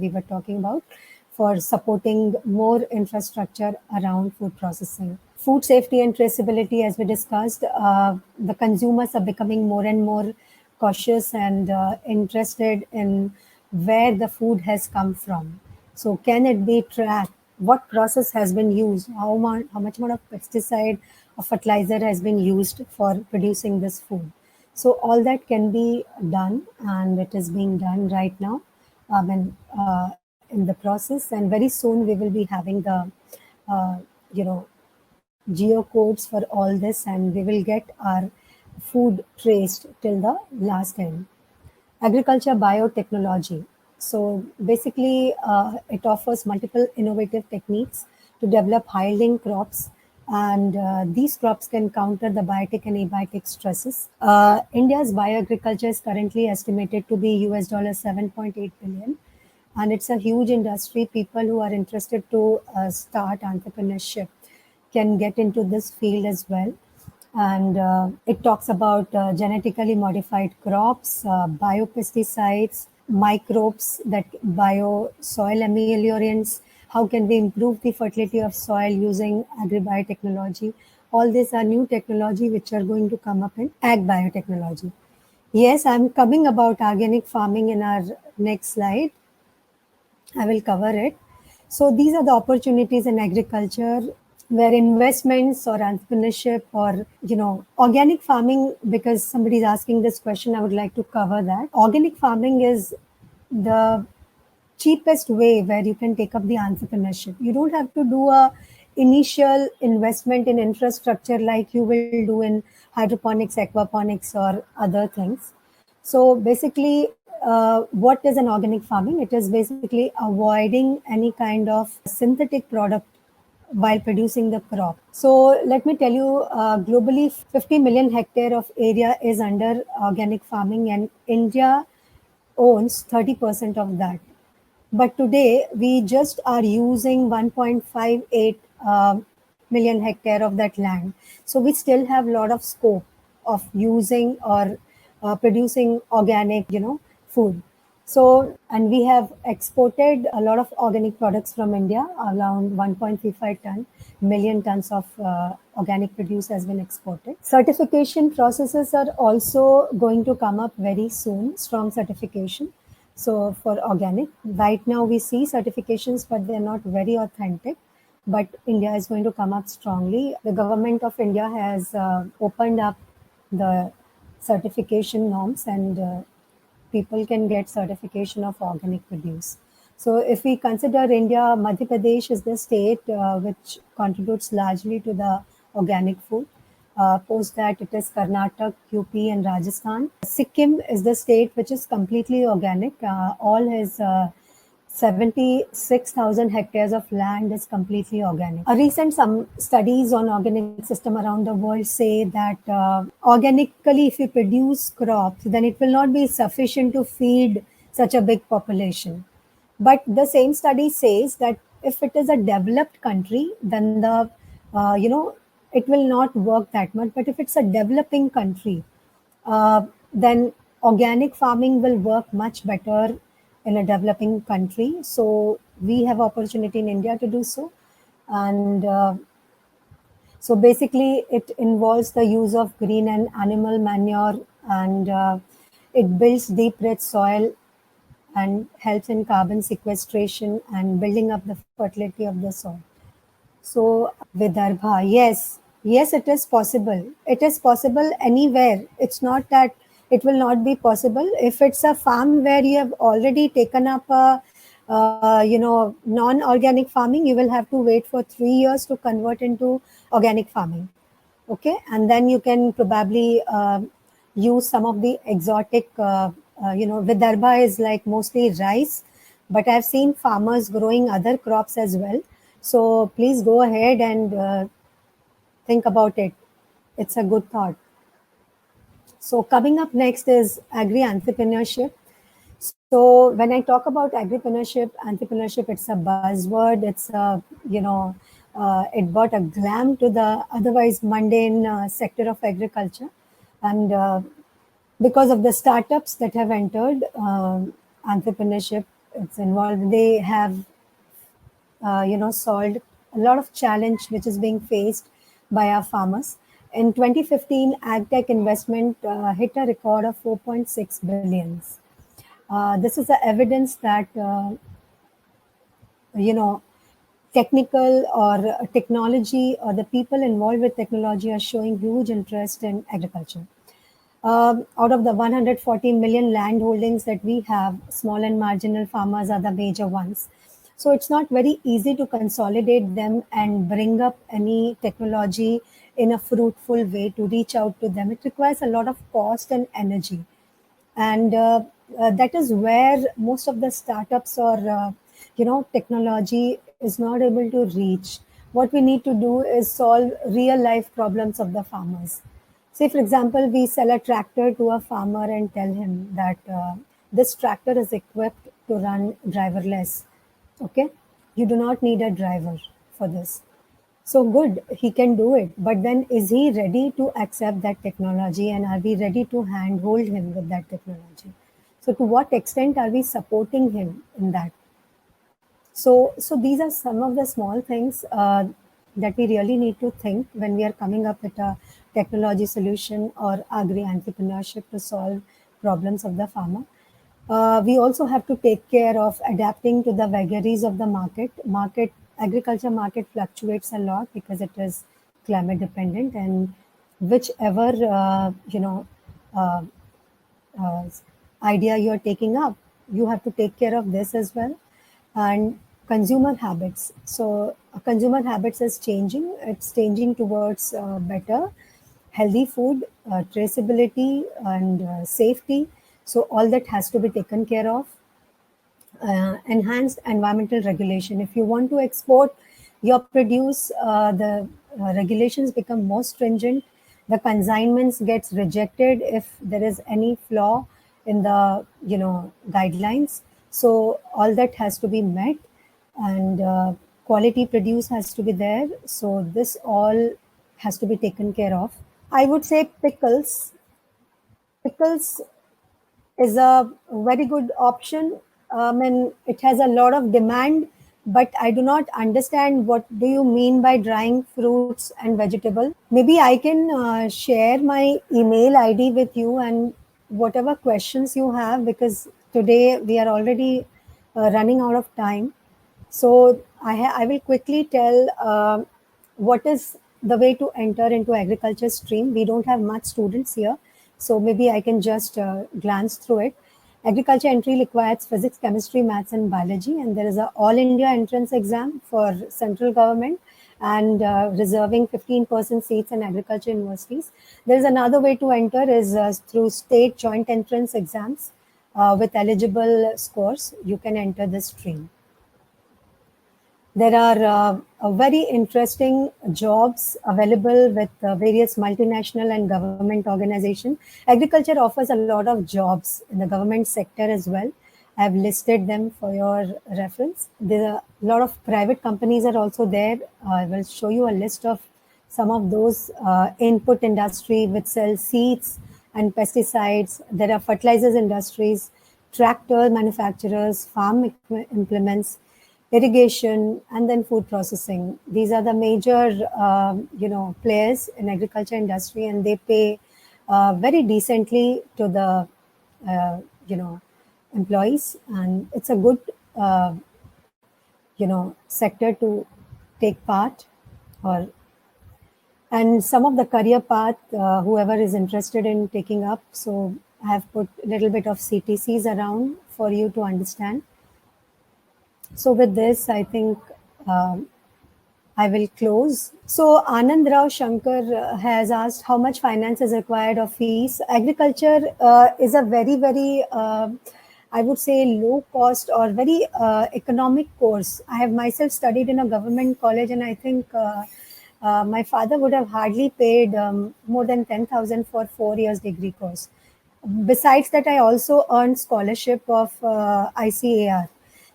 we were talking about, for supporting more infrastructure around food processing. Food safety and traceability, as we discussed, the consumers are becoming more and more cautious and interested in where the food has come from. So, can it be tracked? What process has been used? How much amount of pesticide or fertilizer has been used for producing this food? So, all that can be done, and it is being done right now. In the process, and very soon we will be having the uh, you know geocodes for all this, and we will get our food traced till the last end. Agriculture biotechnology. So basically, it offers multiple innovative techniques to develop high yielding crops, and these crops can counter the biotic and abiotic stresses. India's bioagriculture is currently estimated to be US $7.8 billion, and it's a huge industry. People who are interested to start entrepreneurship can get into this field as well. And it talks about genetically modified crops, biopesticides, microbes, that bio soil ameliorants. How can we improve the fertility of soil using agri-biotechnology? All these are new technology which are going to come up in ag biotechnology. Yes, I'm coming about organic farming in our next slide. I will cover it. So these are the opportunities in agriculture where investments or entrepreneurship or organic farming, because somebody is asking this question, I would like to cover that. Organic farming is the cheapest way where you can take up the entrepreneurship. You don't have to do a initial investment in infrastructure like you will do in hydroponics, aquaponics, or other things. So basically, what is an organic farming? It is basically avoiding any kind of synthetic product while producing the crop. So let me tell you, globally, 50 million hectare of area is under organic farming, and India owns 30% of that. But today, we just are using 1.58 million hectare of that land. So we still have a lot of scope of using or producing organic, food. So, and we have exported a lot of organic products from India. Around 1.35 million tons of organic produce has been exported. Certification processes are also going to come up very soon, strong certification. So for organic, right now we see certifications, but they're not very authentic. But India is going to come up strongly. The government of India has opened up the certification norms, and people can get certification of organic produce. So if we consider India, Madhya Pradesh is the state which contributes largely to the organic food. Post that, it is Karnataka, UP, and Rajasthan. Sikkim is the state which is completely organic. All his 76,000 hectares of land is completely organic. A recent some studies on organic system around the world say that organically, if you produce crops, then it will not be sufficient to feed such a big population. But the same study says that if it is a developed country, then it will not work that much. But if it's a developing country, then organic farming will work much better in a developing country. So we have opportunity in India to do so. And so basically, it involves the use of green and animal manure, and it builds deep rich soil and helps in carbon sequestration and building up the fertility of the soil. So Vidarbha, yes, yes, it is possible. It is possible anywhere. It's not that it will not be possible. If it's a farm where you have already taken up a non-organic farming, you will have to wait for 3 years to convert into organic farming. Okay, and then you can probably use some of the exotic. Vidarbha is like mostly rice, but I've seen farmers growing other crops as well. So please go ahead and think about it. It's a good thought. So coming up next is agri entrepreneurship. So when I talk about entrepreneurship, it's a buzzword. It's a it brought a glam to the otherwise mundane sector of agriculture, and because of the startups that have entered entrepreneurship, it's involved. They have solved a lot of challenge which is being faced by our farmers. In 2015, agtech investment hit a record of 4.6 billions. This is the evidence that you know technical or technology or the people involved with technology are showing huge interest in agriculture. Out of the 140 million land holdings that we have, small and marginal farmers are the major ones. So it's not very easy to consolidate them and bring up any technology in a fruitful way to reach out to them. It requires a lot of cost and energy, and that is where most of the startups or technology is not able to reach. What we need to do is solve real life problems of the farmers. Say for example, we sell a tractor to a farmer and tell him that this tractor is equipped to run driverless. Okay, you do not need a driver for this. So good, he can do it. But then is he ready to accept that technology, and are we ready to handhold him with that technology? So to what extent are we supporting him in that? So these are some of the small things that we really need to think when we are coming up with a technology solution or agri entrepreneurship to solve problems of the farmer. We also have to take care of adapting to the vagaries of the market. Agriculture market fluctuates a lot because it is climate dependent, and whichever uh, uh, idea you are taking up, you have to take care of this as well. And consumer habits. So consumer habits is changing. It's changing towards better, healthy food, traceability, and safety. So all that has to be taken care of. Enhanced environmental regulation. If you want to export your produce, the regulations become more stringent. The consignments gets rejected if there is any flaw in the guidelines. So all that has to be met, and quality produce has to be there. So this all has to be taken care of. I would say pickles. Pickles is a very good option. And it has a lot of demand, but I do not understand what do you mean by drying fruits and vegetable. Maybe I can share my email ID with you, and whatever questions you have, because today we are already running out of time. So I will quickly tell what is the way to enter into agriculture stream. We don't have much students here, so maybe I can just glance through it. Agriculture entry requires physics, chemistry, maths, and biology, and there is a all India entrance exam for central government, and reserving 15% seats in agriculture universities. There is another way to enter is through state joint entrance exams with eligible scores. You can enter this stream. There are very interesting jobs available with various multinational and government organizations. Agriculture offers a lot of jobs in the government sector as well. I have listed them for your reference. There are a lot of private companies are also there. I will show you a list of some of those input industry which sell seeds and pesticides. There are fertilizers industries, tractor manufacturers, farm implements, irrigation, and then food processing. These are the major, players in agriculture industry, and they pay very decently to the, employees. And it's a good, sector to take part, or and some of the career path, whoever is interested in taking up. So I have put a little bit of CTCs around for you to understand. So with this, I think I will close. So Anand Rao Shankar has asked how much finance is required of fees. Agriculture is a very, very, I would say, low cost or very economic course. I have myself studied in a government college, and I think my father would have hardly paid more than 10,000 for 4 years degree course. Besides that, I also earned scholarship of ICAR.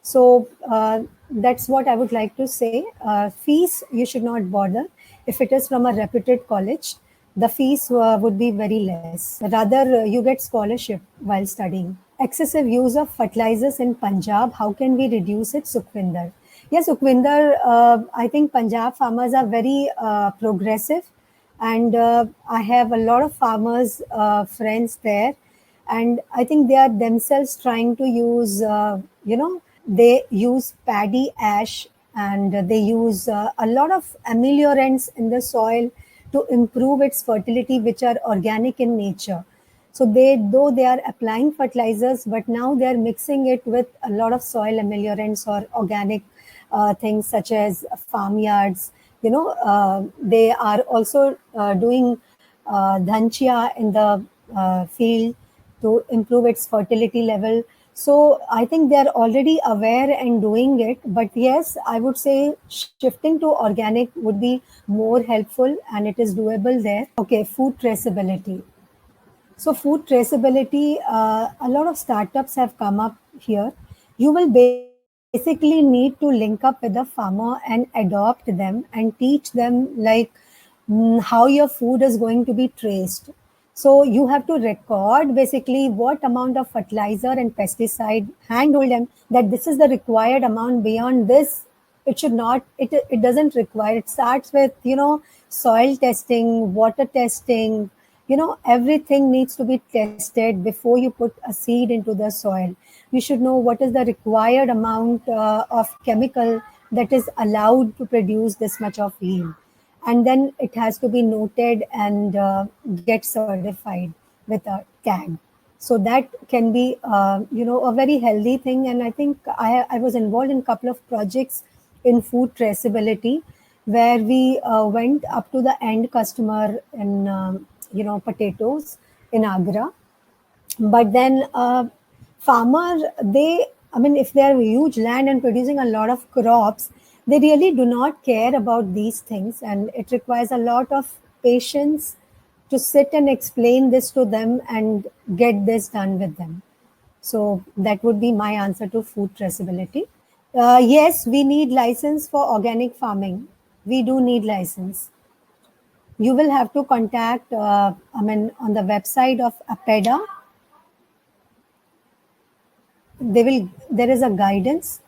So that's what I would like to say. Fees, you should not bother. If it is from a reputed college, the fees would be very less. Rather, you get scholarship while studying. Excessive use of fertilizers in Punjab, how can we reduce it, Sukhvinder? Yes, Ukwinder, I think Punjab farmers are very progressive, and I have a lot of farmers friends there, and I think they are themselves trying to use, they use paddy ash, and they use a lot of ameliorants in the soil to improve its fertility, which are organic in nature. So they, though they are applying fertilizers, but now they are mixing it with a lot of soil ameliorants or organic things such as farmyards. They are also doing dhanchia in the field to improve its fertility level. So I think they are already aware and doing it. But yes, I would say shifting to organic would be more helpful, and it is doable there. Okay, food traceability. So food traceability, a lot of startups have come up here. You will basically need to link up with the farmer and adopt them and teach them like how your food is going to be traced. So you have to record basically what amount of fertilizer and pesticide, handhold them that this is the required amount. Beyond this, it should not, it doesn't require. It starts with, soil testing, water testing, everything needs to be tested before you put a seed into the soil. You should know what is the required amount of chemical that is allowed to produce this much of yield, and then it has to be noted and get certified with a tag. So that can be a very healthy thing. And I think I was involved in a couple of projects in food traceability, where we went up to the end customer in potatoes in Agra. But then farmer, they, I mean, if they have a huge land and producing a lot of crops, they really do not care about these things, and it requires a lot of patience to sit and explain this to them and get this done with them. So that would be my answer to food traceability. Yes, we need license for organic farming. We do need license. You will have to contact, on the website of APEDA, there is a guidance.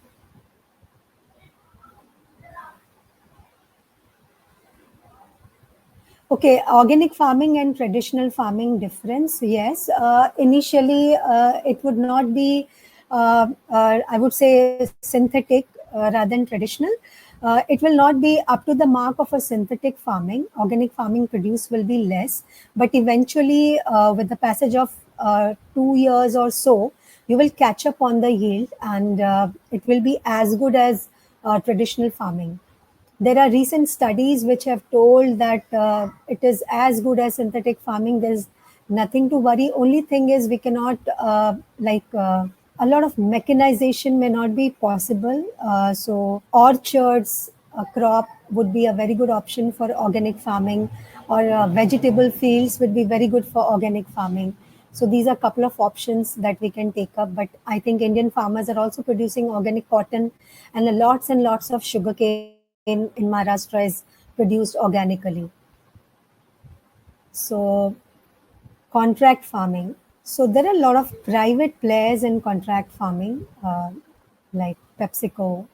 Okay, organic farming and traditional farming difference. Yes, initially it would not be, I would say, synthetic rather than traditional. It will not be up to the mark of a synthetic farming. Organic farming produce will be less, but eventually, with the passage of 2 years or so, you will catch up on the yield, and it will be as good as traditional farming. There are recent studies which have told that it is as good as synthetic farming. There's nothing to worry. Only thing is we cannot a lot of mechanization may not be possible. So orchards, a crop would be a very good option for organic farming, or vegetable fields would be very good for organic farming. So these are a couple of options that we can take up. But I think Indian farmers are also producing organic cotton, and lots of sugarcane in Maharashtra is produced organically. So contract farming. So there are a lot of private players in contract farming, like PepsiCo,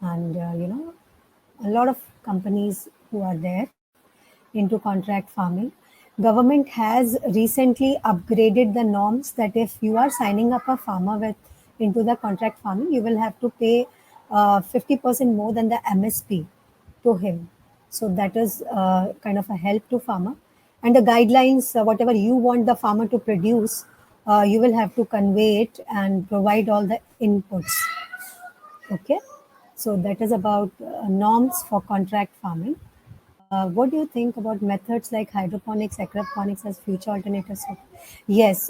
and a lot of companies who are there into contract farming. Government has recently upgraded the norms that if you are signing up a farmer with into the contract farming, you will have to pay 50% more than the MSP to him. So that is kind of a help to farmer. And the guidelines, whatever you want the farmer to produce, you will have to convey it and provide all the inputs. Okay, so that is about norms for contract farming. What do you think about methods like hydroponics, aquaponics as future alternatives? Yes,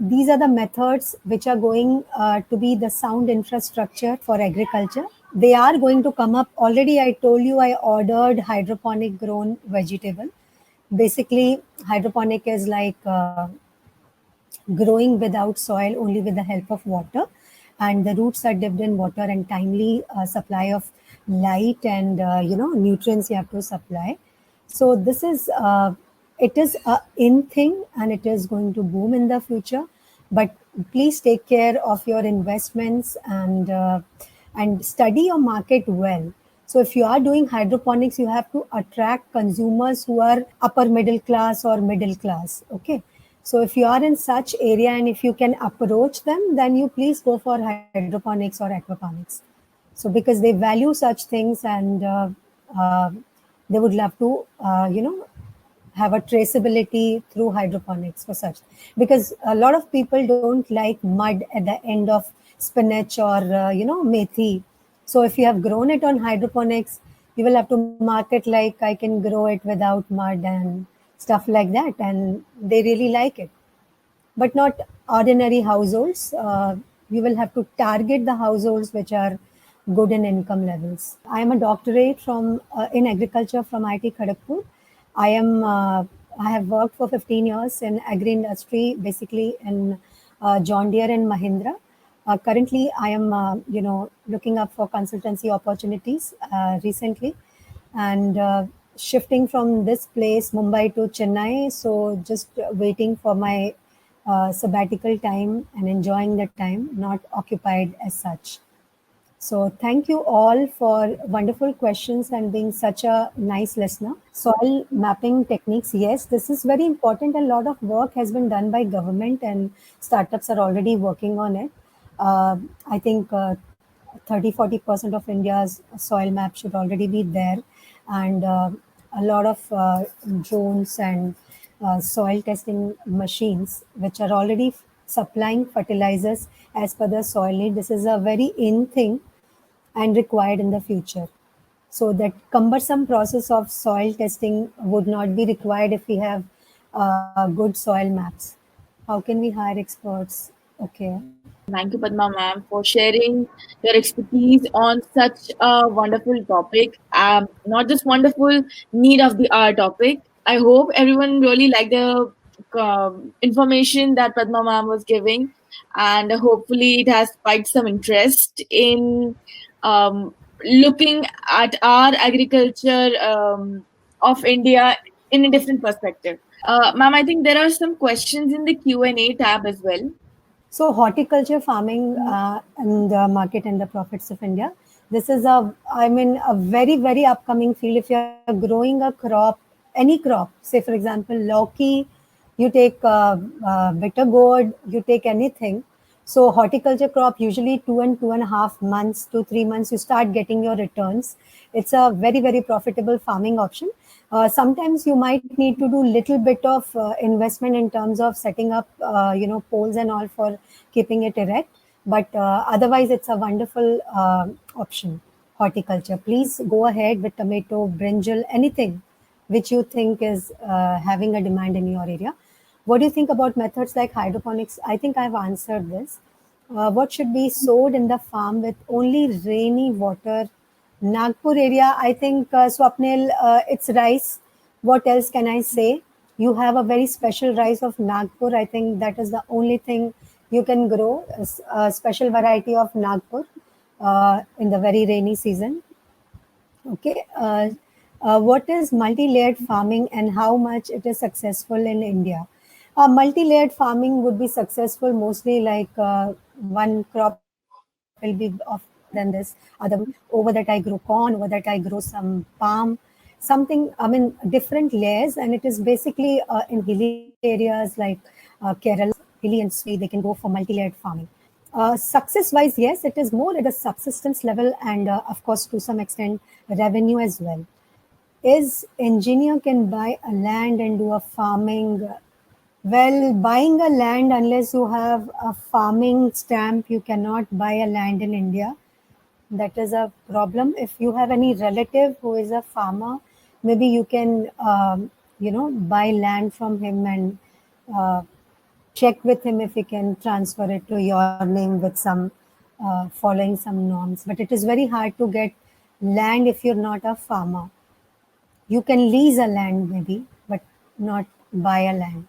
these are the methods which are going to be the sound infrastructure for agriculture. They are going to come up. Already, I told you I ordered hydroponic grown vegetable. Basically, hydroponic is like growing without soil, only with the help of water, and the roots are dipped in water, and timely supply of light and nutrients you have to supply. So this is it is a in thing, and it is going to boom in the future. But please take care of your investments, and study your market well. So if you are doing hydroponics, you have to attract consumers who are upper middle class or middle class. Okay. So if you are in such area and if you can approach them, then you please go for hydroponics or aquaponics. So because they value such things and they would love to, have a traceability through hydroponics for such, because a lot of people don't like mud at the end of spinach or methi. So if you have grown it on hydroponics, you will have to market like I can grow it without mud and stuff like that, and they really like it, but not ordinary households. You will have to target the households which are good in income levels. I am a doctorate from in agriculture from IIT Kharagpur. I am I have worked for 15 years in agri industry, basically in John Deere and Mahindra. Currently, I am looking up for consultancy opportunities recently, and shifting from this place Mumbai to Chennai. So just waiting for my sabbatical time and enjoying the time, not occupied as such. So thank you all for wonderful questions and being such a nice listener. Soil mapping techniques, yes, this is very important. A lot of work has been done by government and startups are already working on it. I think 30-40% of India's soil map should already be there, and a lot of drones and soil testing machines which are already supplying fertilizers as per the soil need. This is a very in thing and required in the future. So that cumbersome process of soil testing would not be required if we have good soil maps. How can we hire experts? Okay. Thank you, Padma ma'am, for sharing your expertise on such a wonderful topic. Not just wonderful, need of the hour topic. I hope everyone really liked the information that Padma ma'am was giving, and hopefully it has spiked some interest in looking at our agriculture of India in a different perspective. Ma'am, I think there are some questions in the Q&A tab as well. So horticulture farming and the market and the profits of India. This is a, I mean, a very, very upcoming field. If you're growing a crop, any crop, say for example, Lauki, you take bitter gourd, you take anything. So horticulture crop, usually 2.5 months to 3 months, you start getting your returns. It's a very, very profitable farming option. Sometimes you might need to do little bit of investment in terms of setting up, poles and all for keeping it erect. But otherwise, it's a wonderful option. Horticulture. Please go ahead with tomato, brinjal, anything which you think is having a demand in your area. What do you think about methods like hydroponics? I think I've answered this. What should be sowed in the farm with only rainy water? Nagpur area, I think, Swapnil, it's rice. What else can I say? You have a very special rice of Nagpur. I think that is the only thing you can grow, a special variety of Nagpur in the very rainy season. Okay. What is multi-layered farming and how much it is successful in India? Multi-layered farming would be successful mostly like one crop will be of than this, other over that I grow corn, over that I grow some palm, something, I mean, different layers, and it is basically in hilly areas like Kerala, hilly and swampy, they can go for multi-layered farming. Success wise, yes, it is more at a subsistence level and, of course, to some extent, revenue as well. Is engineer can buy a land and do a farming? Well, buying a land, unless you have a farming stamp, you cannot buy a land in India. That is a problem. If you have any relative who is a farmer, maybe you can, buy land from him and uh, check with him if he can transfer it to your name with some following some norms. But it is very hard to get land if you're not a farmer. You can lease a land maybe, but not buy a land.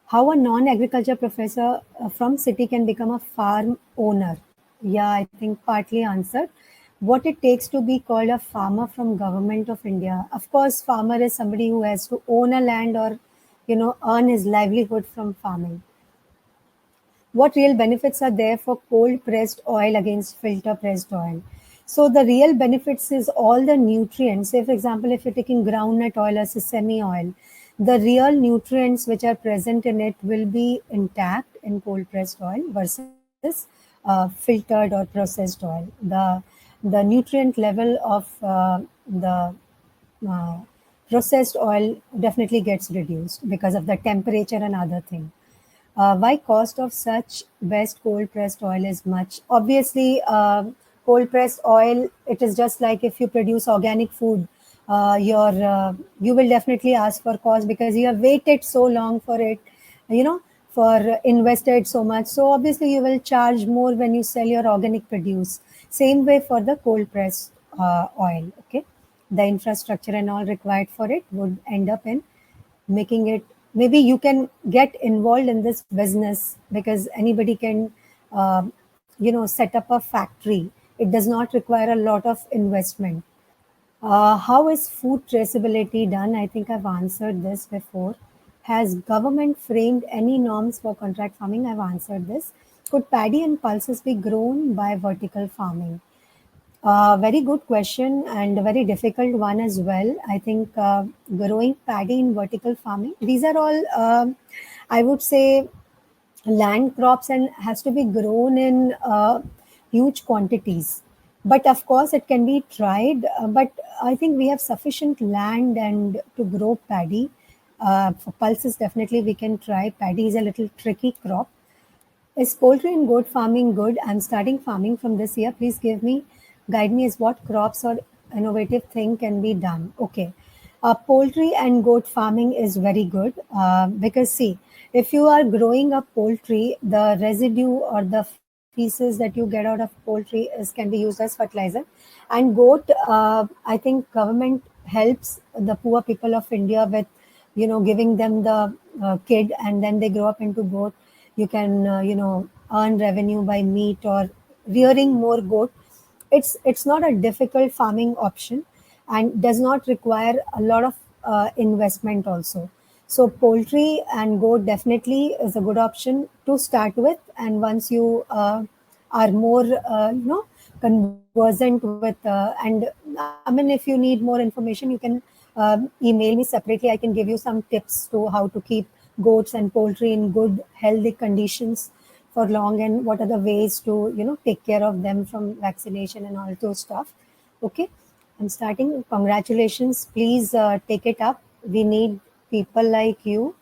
How a non-agriculture professor from city can become a farm owner? Yeah, I think partly answered. What it takes to be called a farmer from government of India? Of course, farmer is somebody who has to own a land or, earn his livelihood from farming. what real benefits are there for cold pressed oil against filter pressed oil? So the real benefits is all the nutrients. Say, for example, if you're taking groundnut oil or sesame oil, the real nutrients which are present in it will be intact in cold pressed oil versus filtered or processed oil. The nutrient level of the uh, processed oil definitely gets reduced because of the temperature and other thing. Why cost of such best cold pressed oil is much? Obviously, cold pressed oil, it is just like if you produce organic food, you will definitely ask for cost because you have waited so long for it, you know, for invested so much. So obviously, you will charge more when you sell your organic produce. Same way for the cold pressed oil. Okay, the infrastructure and all required for it would end up in making it, maybe you can get involved in this business because anybody can set up a factory. It does not require a lot of investment. How is food traceability done? I think I've answered this before. Has government framed any norms for contract farming? I've answered this. Could paddy and pulses be grown by vertical farming? Very good question and a very difficult one as well. I think growing paddy in vertical farming, these are all, I would say, land crops and has to be grown in huge quantities. But of course, it can be tried. But I think we have sufficient land and to grow paddy. For pulses, definitely we can try. Paddy is a little tricky crop. Is poultry and goat farming good? I'm starting farming from this year. Please guide me as what crops or innovative thing can be done. Okay. Poultry and goat farming is very good because see, if you are growing up poultry, the residue or the feces that you get out of poultry can be used as fertilizer. And goat, I think government helps the poor people of India with, giving them the kid and then they grow up into goat. You can earn revenue by meat or rearing more goat. It's not a difficult farming option and does not require a lot of investment also. So poultry and goat definitely is a good option to start with, and once you are more conversant with and I mean, if you need more information, you can email me separately. I can give you some tips to how to keep goats and poultry in good healthy conditions for long, and what are the ways to take care of them from vaccination and all those stuff. Okay, I'm starting. Congratulations. Please take it up. We need people like you.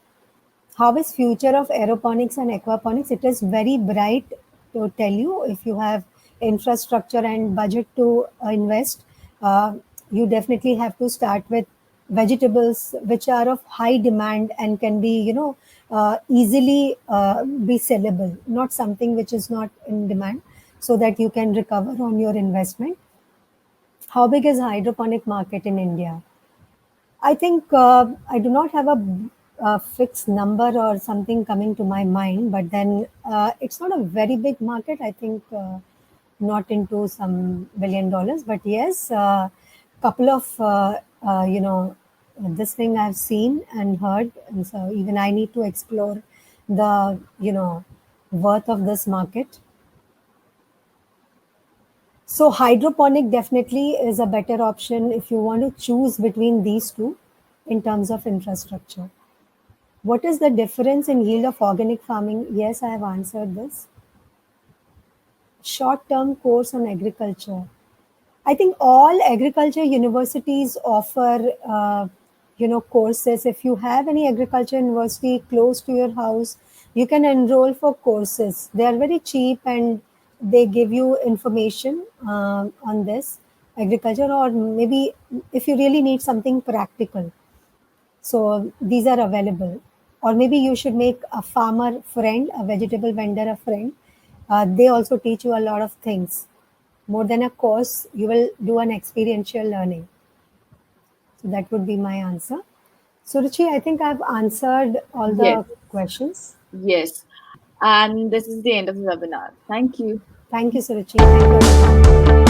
How is future of aeroponics and aquaponics? It is very bright to tell you. If you have infrastructure and budget to invest, uh, you definitely have to start with vegetables which are of high demand and can be, easily be sellable, not something which is not in demand, so that you can recover on your investment. How big is hydroponic market in India? I think I do not have a fixed number or something coming to my mind, but then it's not a very big market. I think not into some $1 billion, but yes, couple of this thing I've seen and heard, and so even I need to explore the worth of this market. So hydroponic definitely is a better option if you want to choose between these two in terms of infrastructure. What is the difference in yield of organic farming? Yes, I have answered this. Short-term course on agriculture. I think all agriculture universities offer, courses. If you have any agriculture university close to your house, you can enroll for courses. They are very cheap and they give you information on this agriculture, or maybe if you really need something practical. So these are available. Or maybe you should make a farmer friend, a vegetable vendor a friend. They also teach you a lot of things. More than a course, you will do an experiential learning. So that would be my answer. So Ruchi, I think I've answered all Yes, the questions. yes. And this is the end of the webinar. Thank you. Thank you, Suruchi. Thank you, everyone.